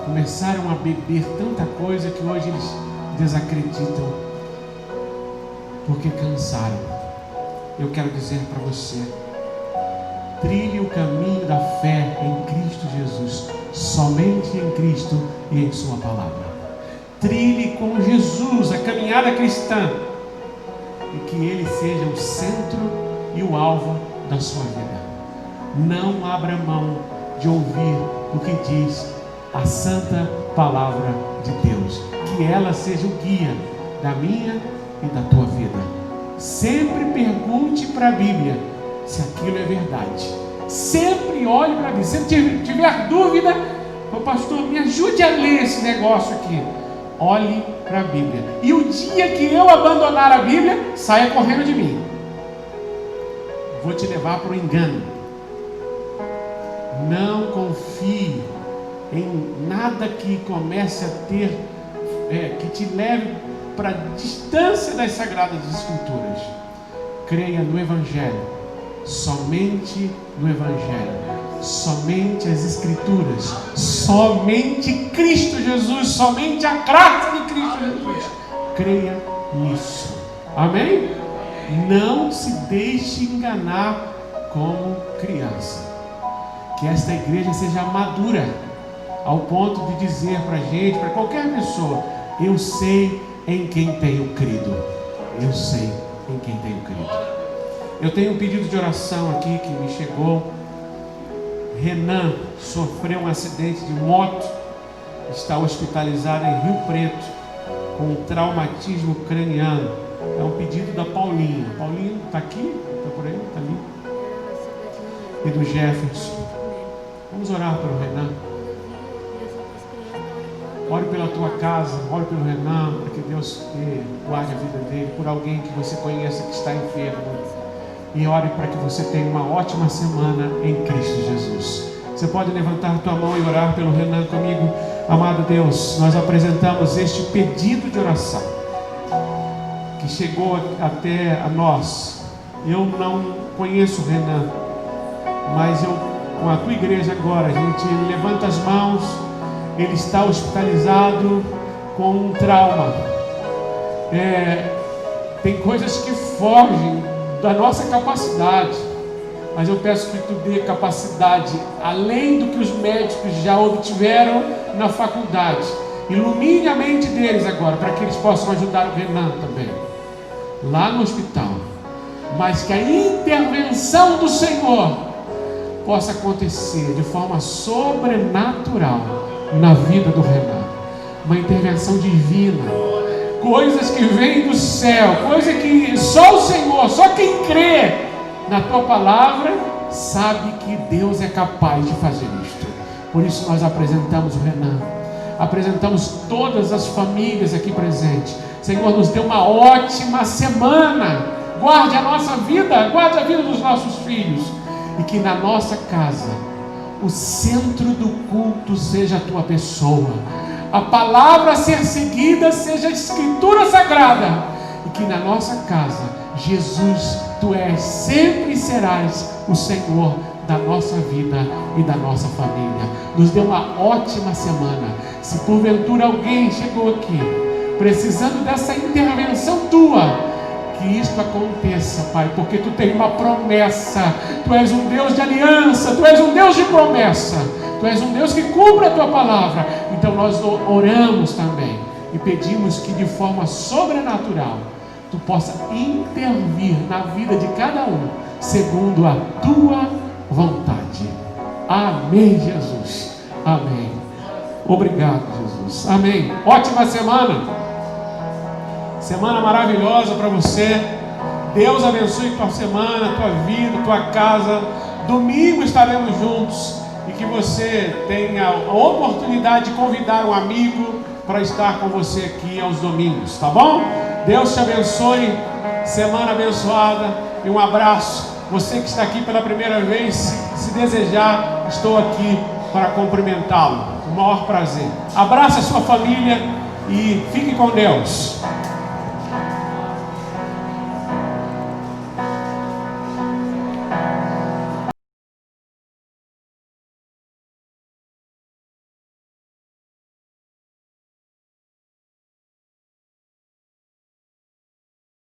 começaram a beber tanta coisa que hoje eles desacreditam porque cansaram. Eu quero dizer para você: trilhe o caminho da fé em Cristo Jesus, somente em Cristo e em sua palavra. Trilhe com Jesus a caminhada cristã e que Ele seja o centro e o alvo da sua vida. Não abra mão de ouvir o que diz a santa palavra de Deus, que ela seja o guia da minha e da tua vida. Sempre pergunte para a Bíblia se aquilo é verdade. Sempre olhe para a Bíblia. Se tiver dúvida, pastor, me ajude a ler esse negócio aqui. Olhe para a Bíblia. E o dia que eu abandonar a Bíblia, saia correndo de mim. Vou te levar para o engano. Não confie em nada que comece a ter, que te leve para a distância das Sagradas Escrituras. Creia no Evangelho, somente no Evangelho, somente as Escrituras, somente Cristo Jesus, somente a graça de Cristo Jesus. Creia nisso. Amém? Não se deixe enganar como criança. Que esta igreja seja madura ao ponto de dizer para a gente, para qualquer pessoa: eu sei em quem tenho crido. Eu sei em quem tenho crido. Eu tenho um pedido de oração aqui que me chegou. Renan sofreu um acidente de moto, está hospitalizado em Rio Preto com um traumatismo craniano. É um pedido da Paulinha. Paulinha está aqui? Está por aí? Está ali? E do Jefferson. Vamos orar pelo Renan. Ore pela tua casa, ore pelo Renan, para que Deus guarde a vida dele, por alguém que você conheça que está enfermo. E ore para que você tenha uma ótima semana em Cristo Jesus. Você pode levantar a tua mão e orar pelo Renan comigo? Amado Deus, nós apresentamos este pedido de oração que chegou até a nós. Eu não conheço o Renan, mas com a tua igreja agora, a gente levanta as mãos. Ele está hospitalizado com um trauma. Tem coisas que fogem da nossa capacidade, mas eu peço que tu dê capacidade além do que os médicos já obtiveram na faculdade. Ilumine a mente deles agora, para que eles possam ajudar o Renan também lá no hospital, mas que a intervenção do Senhor possa acontecer de forma sobrenatural na vida do Renan. Uma intervenção divina, coisas que vêm do céu, coisas que só o Senhor, só quem crê na tua palavra sabe que Deus é capaz de fazer isto. Por isso nós apresentamos o Renan, apresentamos todas as famílias aqui presentes. Senhor, nos dê uma ótima semana, guarde a nossa vida, guarde a vida dos nossos filhos, e que na nossa casa o centro do culto seja a tua pessoa, a palavra a ser seguida seja a Escritura Sagrada, e que na nossa casa, Jesus, tu és, sempre serás o Senhor da nossa vida e da nossa família. Nos dê uma ótima semana. Se porventura alguém chegou aqui precisando dessa intervenção tua, que isto aconteça, Pai, porque tu tens uma promessa. Tu és um Deus de aliança, tu és um Deus de promessa, tu és um Deus que cumpre a tua palavra. Então nós oramos também e pedimos que de forma sobrenatural tu possa intervir na vida de cada um segundo a tua vontade. Amém, Jesus. Amém. Obrigado, Jesus. Amém. Ótima semana. Semana maravilhosa para você. Deus abençoe tua semana, tua vida, tua casa. Domingo estaremos juntos e que você tenha a oportunidade de convidar um amigo para estar com você aqui aos domingos, tá bom? Deus te abençoe, semana abençoada e um abraço. Você que está aqui pela primeira vez, se desejar, estou aqui para cumprimentá-lo. O maior prazer. Abraça a sua família e fique com Deus.